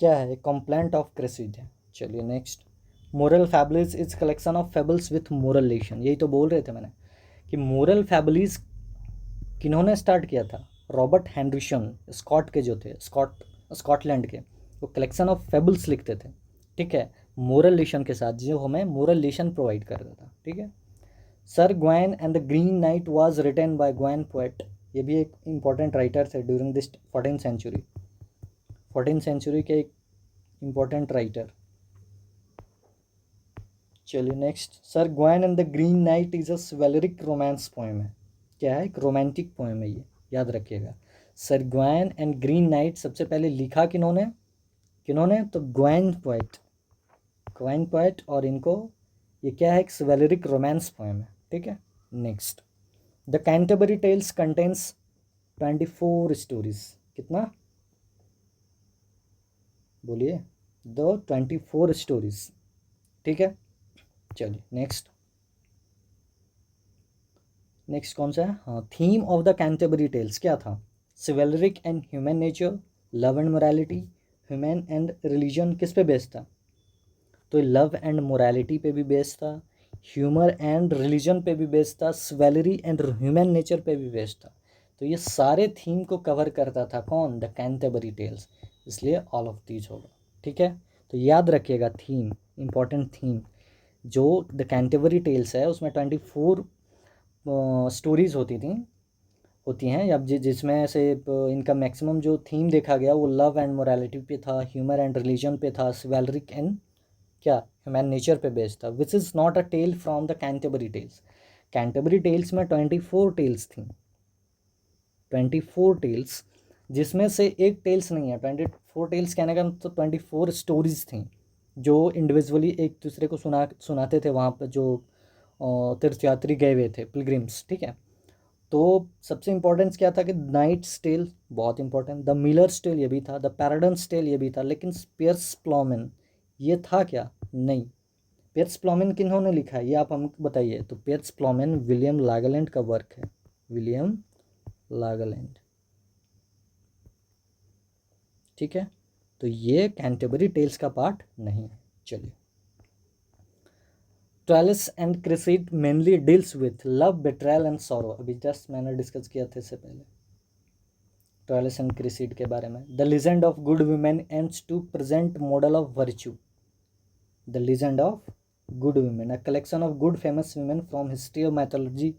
क्या है? कंप्लेंट ऑफ क्रिसेड है। चलिए next, moral fables is collection of fables with moral lesson. यही तो बोल रहे थे मैंने कि मोरल फैबुलीज किन्होंने स्टार्ट किया था? रॉबर्ट हेनरिसन, स्कॉट के जो थे, स्कॉटलैंड के, वो कलेक्शन ऑफ फेबल्स लिखते थे, ठीक है, मोरल लेशन के साथ, जो हमें मोरल लेशन प्रोवाइड करता था, ठीक है। Sir Gawain and the Green Knight was written by Gawain poet. ये भी एक इम्पॉर्टेंट राइटर थे ड्यूरिंग दिस 14th सेंचुरी के एक इम्पॉर्टेंट राइटर। चलिए next, Sir Gawain and the Green Knight is a chivalric romance poem है। क्या है? एक रोमांटिक पोएम है ये, याद रखिएगा। Sir Gawain and green night सबसे पहले लिखा किन्होंने? तो ग्वेन पोएट, और इनको ये क्या है? एक वेलरिक रोमांस पोएम है, ठीक है। Next, the Canterbury Tales contains 24 stories. कितना? बोलिए। द 24 स्टोरीज, ठीक है। चलिए नेक्स्ट कौन सा है? हाँ, theme of the Canterbury Tales क्या था? Chivalric and human nature, love and morality, human and religion. किस पे बेस्ड था? तो लव एंड मोरालिटी पे भी बेस्ड था, ह्यूमर एंड रिलीजन पे भी बेस्ड था, सिवेलरी एंड ह्यूमन नेचर पे भी बेस्ड था। तो ये सारे थीम को कवर करता था कौन? द कैंटरबरी टेल्स, इसलिए ऑल ऑफ दीज होगा, ठीक है। तो याद रखिएगा थीम, इंपॉर्टेंट थीम। जो द कैंटरबरी टेल्स है उसमें 24 स्टोरीज होती हैं, या जिसमें से इनका मैक्सिमम जो थीम देखा गया वो लव एंड मोरालिटी पे था, ह्यूमर एंड रिलीजन पे था, सिवेलरिक एंड क्या, ह्यूमन नेचर पे बेस्ड था। Which is not a tale from the Canterbury Tales. Canterbury Tales में 24 टेल्स थी, 24 टेल्स, जिसमें से एक टेल्स नहीं है। 24 टेल्स कहने का मतलब 24 स्टोरीज थी जो इंडिविजुअली एक दूसरे को सुनाते थे वहाँ पर जो तीर्थयात्री गए हुए थे, पिलग्रिम्स, ठीक है। तो सबसे इम्पोर्टेंस क्या था कि नाइट्स टेल बहुत इंपॉर्टेंट, द मिलर्स टेल ये भी था, द पैराडन्स टेल ये भी था, लेकिन पियर्स प्लॉमन ये था क्या? नहीं। पियर्स प्लॉमन किन्होंने लिखा है ये आप हमको बताइए। तो पियर्स प्लॉमन विलियम लागलैंड का वर्क है, विलियम लागलैंड, ठीक है। तो ये कैंटरबरी टेल्स का पार्ट नहीं है। चलिए, Troilus and Criseyde mainly deals with love, betrayal and sorrow. अभी जस्ट मैंने डिस्कस किया था इससे पहले ट्रायलिस एंड क्रिसीड के बारे में। The legend of good women ends to present model of virtue. The legend of good women, a collection of good famous women from history of mythology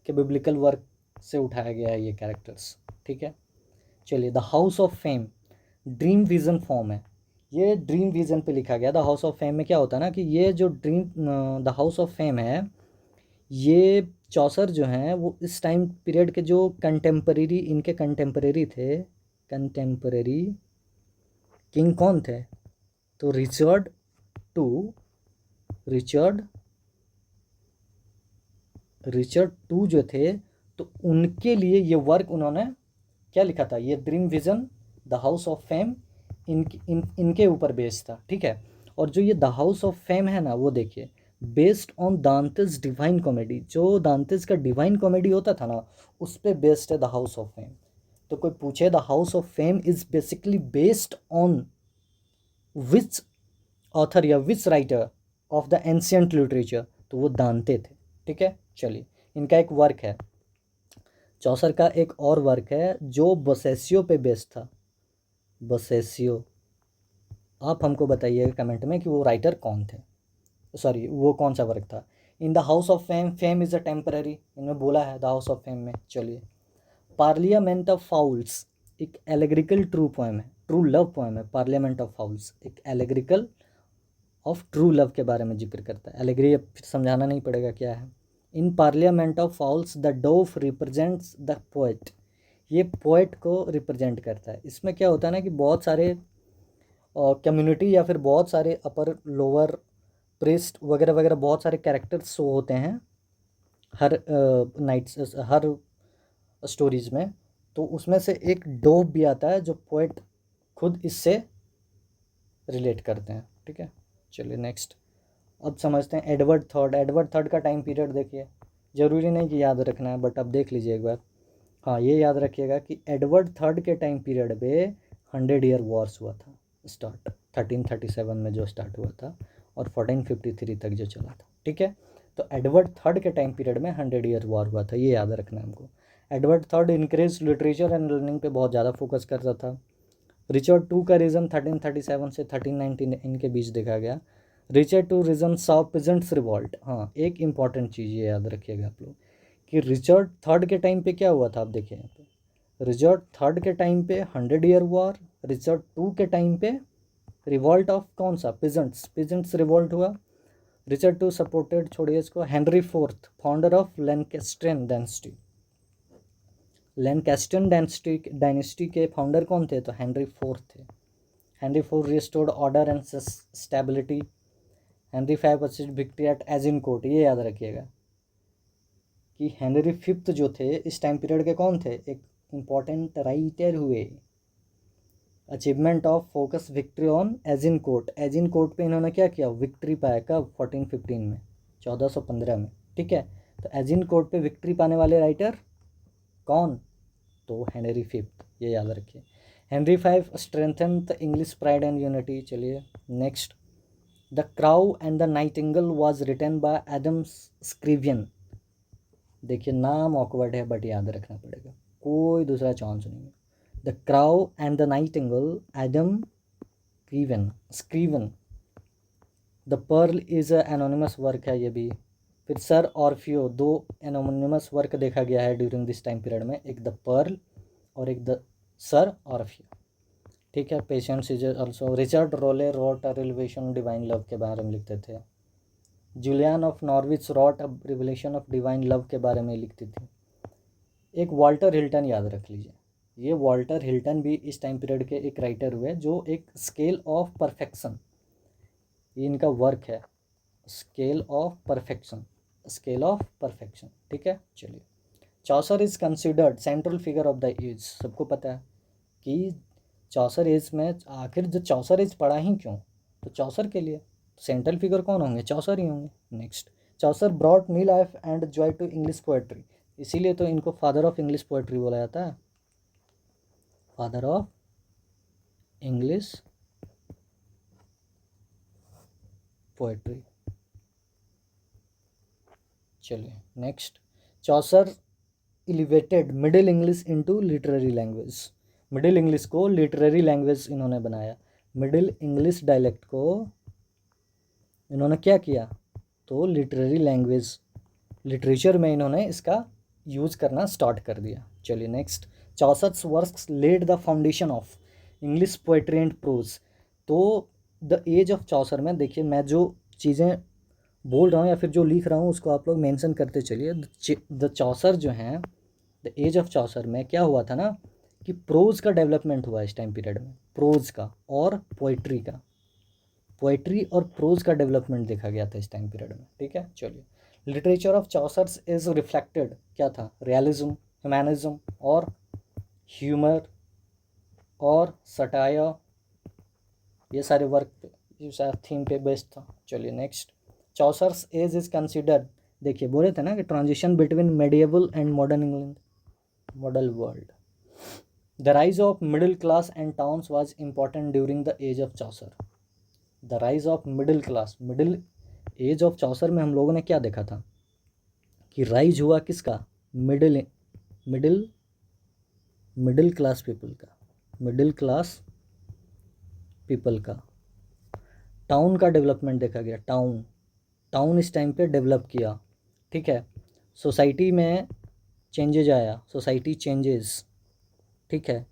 के बिब्लिकल वर्क से उठाया गया है ये कैरेक्टर्स, ठीक है। चलिए, the House of Fame dream vision form है, ये ड्रीम विजन पे लिखा गया। द हाउस ऑफ फेम में क्या होता है ना कि ये जो द हाउस ऑफ फेम है, ये चौसर जो हैं वो इस टाइम पीरियड के जो इनके कंटेम्परेरी थे, कंटेम्परेरी किंग कौन थे? तो टू रिचर्ड रिचर्ड टू जो थे, तो उनके लिए ये वर्क उन्होंने क्या लिखा था? ये dream vision the House of fame इनके ऊपर बेस्ड था, ठीक है। और जो ये द हाउस ऑफ फेम है ना, वो देखिए बेस्ड ऑन दांतेस डिवाइन कॉमेडी। जो दांतेस का डिवाइन कॉमेडी होता था ना, उस पर बेस्ड है द हाउस ऑफ फेम। तो कोई पूछे the House of Fame is basically based on which author या which writer of the ancient literature, तो वो दांते थे, ठीक है। चलिए, इनका एक वर्क है, चौसर का एक और वर्क है जो बसेसियो पे बेस्ड था। बसेसियो, आप हमको बताइए कमेंट में कि वो राइटर कौन थे, सॉरी वो कौन सा वर्क था। In the House of fame, fame is a temporary, इनमें बोला है द हाउस ऑफ फेम में। चलिए, पार्लियामेंट ऑफ फाउल्स एक एलेग्रिकल ट्रू पोएम है, ट्रू लव पोएम है। पार्लियामेंट ऑफ फाउल्स एक एलेग्रिकल ऑफ ट्रू लव के बारे में जिक्र करता है। एलेग्री अब फिर समझाना नहीं पड़ेगा क्या है। In parliament of fowls the dove represents the poet, ये पोएट को रिप्रेजेंट करता है। इसमें क्या होता है ना कि बहुत सारे कम्युनिटी या फिर बहुत सारे अपर लोअर प्रेस्ट वगैरह वगैरह बहुत सारे कैरेक्टर्स शो होते हैं हर नाइट्स हर स्टोरीज में। तो उसमें से एक डोव भी आता है जो पोएट खुद इससे रिलेट करते हैं, ठीक है। चलिए नेक्स्ट, अब समझते हैं एडवर्ड थर्ड। एडवर्ड थर्ड का टाइम पीरियड देखिए, ज़रूरी नहीं कि याद रखना है, बट अब देख लीजिए एक बार। हाँ, ये याद रखिएगा कि एडवर्ड थर्ड के टाइम पीरियड पे 100 ईयर वॉर्स हुआ था स्टार्ट, 1337 में जो स्टार्ट हुआ था और 1453 तक जो चला था, ठीक है। तो एडवर्ड थर्ड के टाइम पीरियड में 100 ईयर वॉर हुआ था, ये याद रखना है हमको। Edward third increase literature and learning पे बहुत ज़्यादा फोकस करता था। रिचर्ड टू का रीजन 1337 से 1319 इनके बीच देखा गया। Richard two reign saw peasants revolt. हाँ, एक इम्पॉर्टेंट चीज़ ये याद रखिएगा आप लोग कि रिचर्ड थर्ड के टाइम पे क्या हुआ था, आप देखिए यहाँ पे रिचर्ड थर्ड के टाइम पे 100 ईयर वॉर, रिचर्ड टू के टाइम पे रिवॉल्ट ऑफ कौन सा, पिजेंट्स रिवॉल्ट हुआ। रिचर्ड टू सपोर्टेड, छोड़िए इसको, Henry fourth founder of Lancastrian dynasty. Lancastrian dynasty के फाउंडर कौन थे, तो हेनरी फोर्थ थे। Henry fourth restored order and stability. Henry five achieved victory at Agincourt. ये याद रखिएगा कि हेनरी फिफ्थ जो थे इस टाइम पीरियड के कौन थे, एक इम्पॉर्टेंट राइटर हुए। Achievement of focus victory on Agincourt. Agincourt पे इन्होंने क्या किया, विक्ट्री पाया कब, 1415 में, 1415 में, ठीक है। तो एजिनकोट पे विक्ट्री पाने वाले राइटर कौन, तो हेनरी फिफ्थ, ये याद रखिए। Henry five strengthen the English pride and unity. चलिए next, the crow and the nightingale was written by Adam Scrivener. देखिए नाम ऑकवर्ड है बट याद रखना पड़ेगा, कोई दूसरा चांस नहीं है। The crow and the nightingale, Adam Scrivener. The Pearl is anonymous work है ये भी। फिर सर ऑर्फियो, दो एनोनिमस वर्क देखा गया है ड्यूरिंग दिस टाइम पीरियड में, एक द पर्ल और एक द सर ऑर्फियो, ठीक है। Patience is also. Richard Rolle wrote a revelation divine love के बारे में लिखते थे। Julian of Norwich wrote a revelation of divine love के बारे में लिखती थी। एक वॉल्टर हिल्टन याद रख लीजिए, ये वॉल्टर हिल्टन भी इस टाइम पीरियड के एक राइटर हुए जो एक स्केल ऑफ परफेक्शन, ये इनका वर्क है, scale of perfection, scale of perfection, ठीक है। चलिए, Chaucer is considered central figure of the age. सबको पता है कि चौसर एज में आखिर जो चौसर एज पढ़ा ही क्यों, तो चौसर के लिए सेंट्रल फिगर कौन होंगे, चौसर ही होंगे। Next, Chaucer brought new life and joy to English poetry, इसीलिए तो इनको फादर ऑफ इंग्लिश पोएट्री बोला जाता है, फादर ऑफ इंग्लिश पोएट्री। चलिए next, Chaucer elevated middle English into literary language. Middle English को लिटरेरी लैंग्वेज इन्होंने बनाया। मिडिल इंग्लिश डायलेक्ट को इन्होंने क्या किया, तो लिटरेरी लैंग्वेज, लिटरेचर में इन्होंने इसका यूज करना स्टार्ट कर दिया। चलिए next, Chaucer's works laid the foundation of English poetry and prose. तो द एज ऑफ चौसर में देखिए, मैं जो चीज़ें बोल रहा हूँ या फिर जो लिख रहा हूँ उसको आप लोग मेंशन करते चलिए। द चौसर जो हैं, द एज ऑफ चौसर में क्या हुआ था ना कि प्रोज का डेवलपमेंट हुआ इस टाइम पीरियड में, प्रोज का और पोइट्री का, पोइट्री और प्रोज का डेवलपमेंट देखा गया था इस टाइम पीरियड में, ठीक है। चलिए, literature of Chaucer's is reflected क्या था, रियलिज्म, ह्यूमैनिज्म और ह्यूमर और सटायर, ये सारे वर्क इस थीम पे बेस्ड था। चलिए next, Chaucer's age is considered, देखिए बोले थे ना कि transition between medieval and modern England, modern world. The rise of middle class and towns was important during the age of Chaucer. The rise of middle class, middle age of Chaucer में हम लोगों ने क्या देखा था कि rise हुआ किसका, middle middle middle class people का, मिडिल क्लास पीपल का। टाउन का डेवलपमेंट देखा गया, टाउन, टाउन इस टाइम पे डेवलप किया, ठीक है। सोसाइटी में चेंजेज आया, सोसाइटी चेंजेस, ठीक है।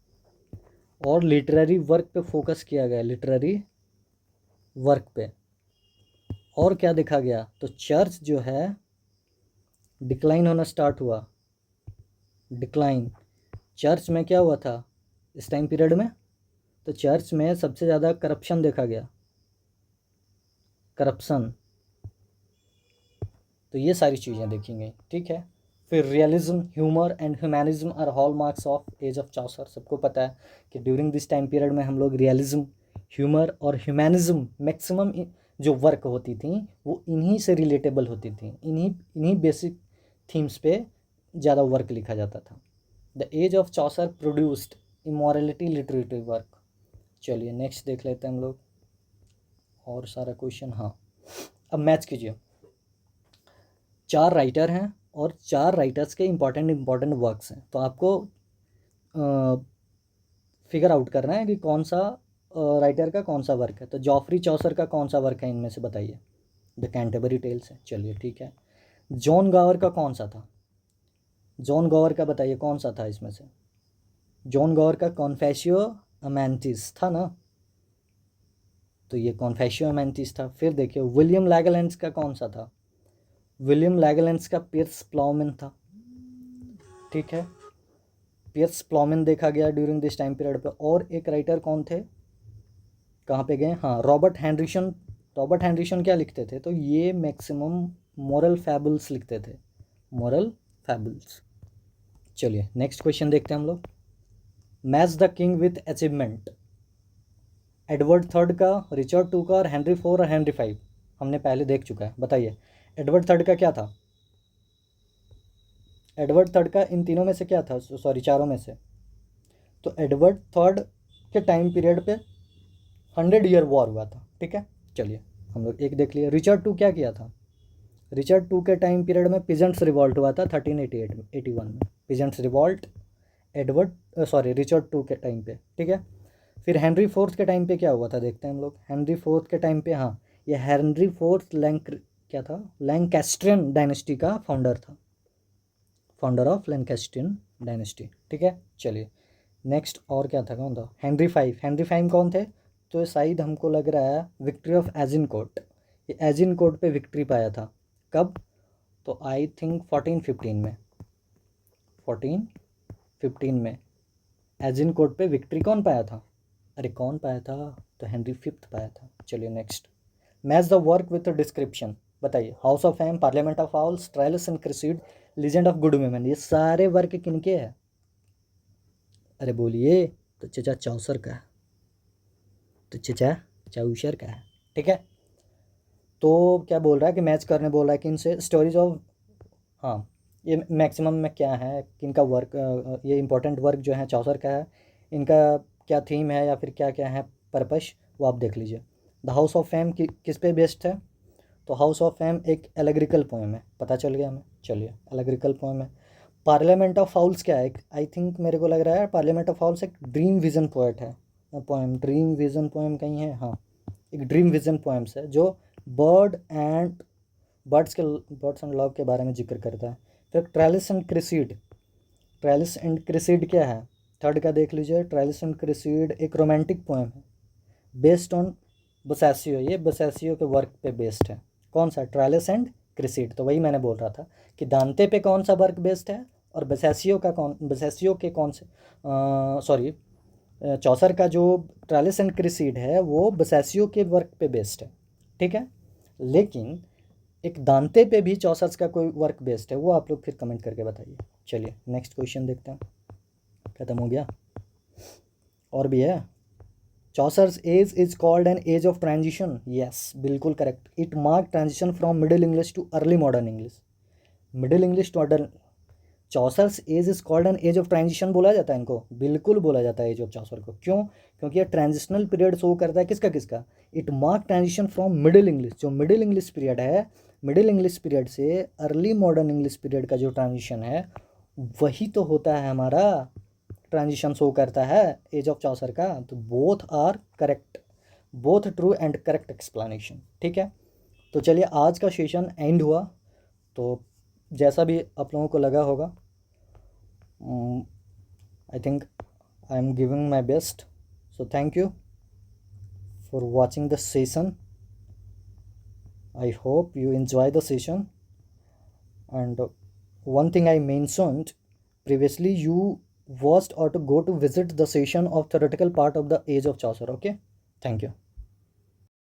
और लिटरेरी वर्क पे फोकस किया गया, लिटरेरी वर्क पे। और क्या देखा गया, तो चर्च जो है डिक्लाइन होना स्टार्ट हुआ, डिक्लाइन। चर्च में क्या हुआ था इस टाइम पीरियड में, तो चर्च में सबसे ज़्यादा करप्शन देखा गया, करप्शन। तो ये सारी चीज़ें देखी गई, ठीक है। फिर realism, humour and humanism are hallmarks of age of Chaucer. सबको पता है कि ड्यूरिंग दिस टाइम पीरियड में हम लोग रियलिज्म, ह्यूमर और ह्यूमैनिज्म मैक्सिमम जो वर्क होती थी वो इन्हीं से रिलेटेबल होती थी, इन्हीं बेसिक थीम्स पे ज़्यादा वर्क लिखा जाता था। The age of Chaucer produced immorality literary work. चलिए नेक्स्ट देख लेते हैं हम लोग और सारा क्वेश्चन। हाँ, अब मैच कीजिए, 4 राइटर हैं और 4 राइटर्स के इम्पॉर्टेंट वर्क्स हैं, तो आपको फिगर आउट करना है कि कौन सा राइटर का कौन सा वर्क है। तो जॉफरी चौसर का कौन सा वर्क है इनमें से बताइए, द कैंटरबरी टेल्स है। चलिए ठीक है। जॉन गावर का कौन सा था, जॉन गॉवर का बताइए कौन सा था इसमें से? जॉन गॉवर का कॉन्फेशियो अमेंथिस था ना, तो ये कॉन्फेशियो अमेंथिस था। फिर देखिए विलियम लैगलैंड्स का कौन सा था? विलियम लैगलैंड्स का पियर्स प्लाउमैन था, ठीक है, पियर्स प्लाउमैन देखा गया ड्यूरिंग दिस टाइम पीरियड पे। और एक राइटर कौन थे, कहाँ पे गए, हाँ रॉबर्ट हेनरिसन। रॉबर्ट हेनरिसन क्या लिखते थे, तो ये मैक्सिमम मॉरल फैबल्स लिखते थे, मॉरल फैबल्स। चलिए नेक्स्ट क्वेश्चन देखते हैं हम लोग। Match the king with achievement, Edward third का, रिचर्ड टू का, और हेनरी फोर और हेनरी फाइव हमने पहले देख चुका है। बताइए एडवर्ड थर्ड का क्या था? एडवर्ड थर्ड का इन तीनों में से क्या था, सॉरी चारों में से? तो एडवर्ड थर्ड के टाइम पीरियड पे 100 ईयर वॉर हुआ था, ठीक है। चलिए हम लोग एक देख लिए। रिचर्ड टू क्या किया था? रिचर्ड टू के टाइम पीरियड में पिजेंट्स रिवॉल्ट हुआ था 1381 में, peasants revolt Edward sorry Richard two के टाइम पे, ठीक है। फिर हेनरी फोर्थ के टाइम पे क्या हुआ था, देखते हैं हम लोग। हेनरी फोर्थ के टाइम पे, हाँ ये हेनरी फोर्थ क्या था, लैंकास्ट्रियन डायनेस्टी का फाउंडर था, फाउंडर ऑफ लैंकास्ट्रियन डायनेस्टी, ठीक है। चलिए नेक्स्ट और क्या था, कौन था? Henry five. हेनरी फाइव कौन थे? तो शायद हमको लग रहा है विक्ट्री ऑफ एजिनकोट, ये एजिनकोट पे विक्ट्री पाया था। कब? तो आई थिंक 1415 में, 1415 में एजिनकोट पे विक्ट्री कौन पाया था? अरे कौन पाया था? तो हेनरी फिफ्थ पाया था। चलिए next. Match the work with description, बताइए। House of Fame, Parliament of Owls, Troilus and Criseyde, Legend of good Women, ये सारे वर्क किनके हैं? अरे बोलिए। तो चचा चौसर का, तो चचा चौसर का है, ठीक है। तो क्या बोल रहा है कि मैच करने बोल रहा है कि इनसे स्टोरीज ऑफ, हाँ ये मैक्सिमम में क्या है किनका वर्क, ये इंपॉर्टेंट वर्क जो है चौसर का है, इनका क्या थीम है या फिर क्या क्या है पर्पस, वो आप देख लीजिए। द हाउस ऑफ फेम किस पे बेस्ड है? तो हाउस ऑफ फेम एक एलेग्रिकल पोएम है, पता चल गया हमें। चलिए एलेग्रिकल पोएम है। पार्लियामेंट ऑफ फाउल्स क्या है? आई थिंक मेरे को लग रहा है पार्लियामेंट ऑफ फाउल्स एक ड्रीम विजन पोएट है, पोएम, ड्रीम विजन पोएम कहीं है, हाँ एक ड्रीम विजन पोएम्स है जो bird and birds and love के बारे में जिक्र करता है। फिर ट्रेलिस एंड क्रिसीड, ट्रेलिस एंड क्रिसीड क्या है? थर्ड का देख लीजिए। ट्रेलिस एंड क्रिसीड एक रोमांटिक पोएम है बेस्ड ऑन बसासियो, ये बसासियो के वर्क पे बेस्ड है। कौन सा? Troilus and Criseyde. तो वही मैंने बोल रहा था कि दांते पे कौन सा वर्क बेस्ड है, और बसासियो का कौन, बसासियो के कौन से, सॉरी चौसर का जो ट्रेलिस एंड क्रिसीड है वो बसासियो के वर्क पे बेस्ड है, ठीक है। लेकिन एक दांते पे भी चौसर का कोई वर्क बेस्ड है, वो आप लोग फिर कमेंट करके बताइए। चलिए नेक्स्ट क्वेश्चन देखते हैं। खत्म हो गया? और भी है। Chaucer's age is called an age of transition, yes बिल्कुल correct. It mark transition from middle English to early modern English, middle English to modern. Chaucer's age is called an age of transition बोला जाता है इनको, बिल्कुल बोला जाता है as of चौसर को। क्यों? क्योंकि ये ट्रांजिशनल पीरियड शो करता है किसका किसका? It mark transition from middle English, जो मिडिल इंग्लिश पीरियड है, मिडिल इंग्लिश पीरियड से अर्ली मॉडर्न इंग्लिश पीरियड का जो ट्रांजिशन है वही तो होता है हमारा, ट्रांजिशन शो करता है एज ऑफ चौसर का। तो both are correct, both true and correct explanation, ठीक है। तो चलिए आज का सेशन एंड हुआ। तो जैसा भी आप लोगों को लगा होगा, I think I am giving my best. So thank you for watching the session. I hope you enjoy the session. And one thing I mentioned previously, you watched or to go to visit the session of theoretical part of the age of Chaucer. Okay, thank you.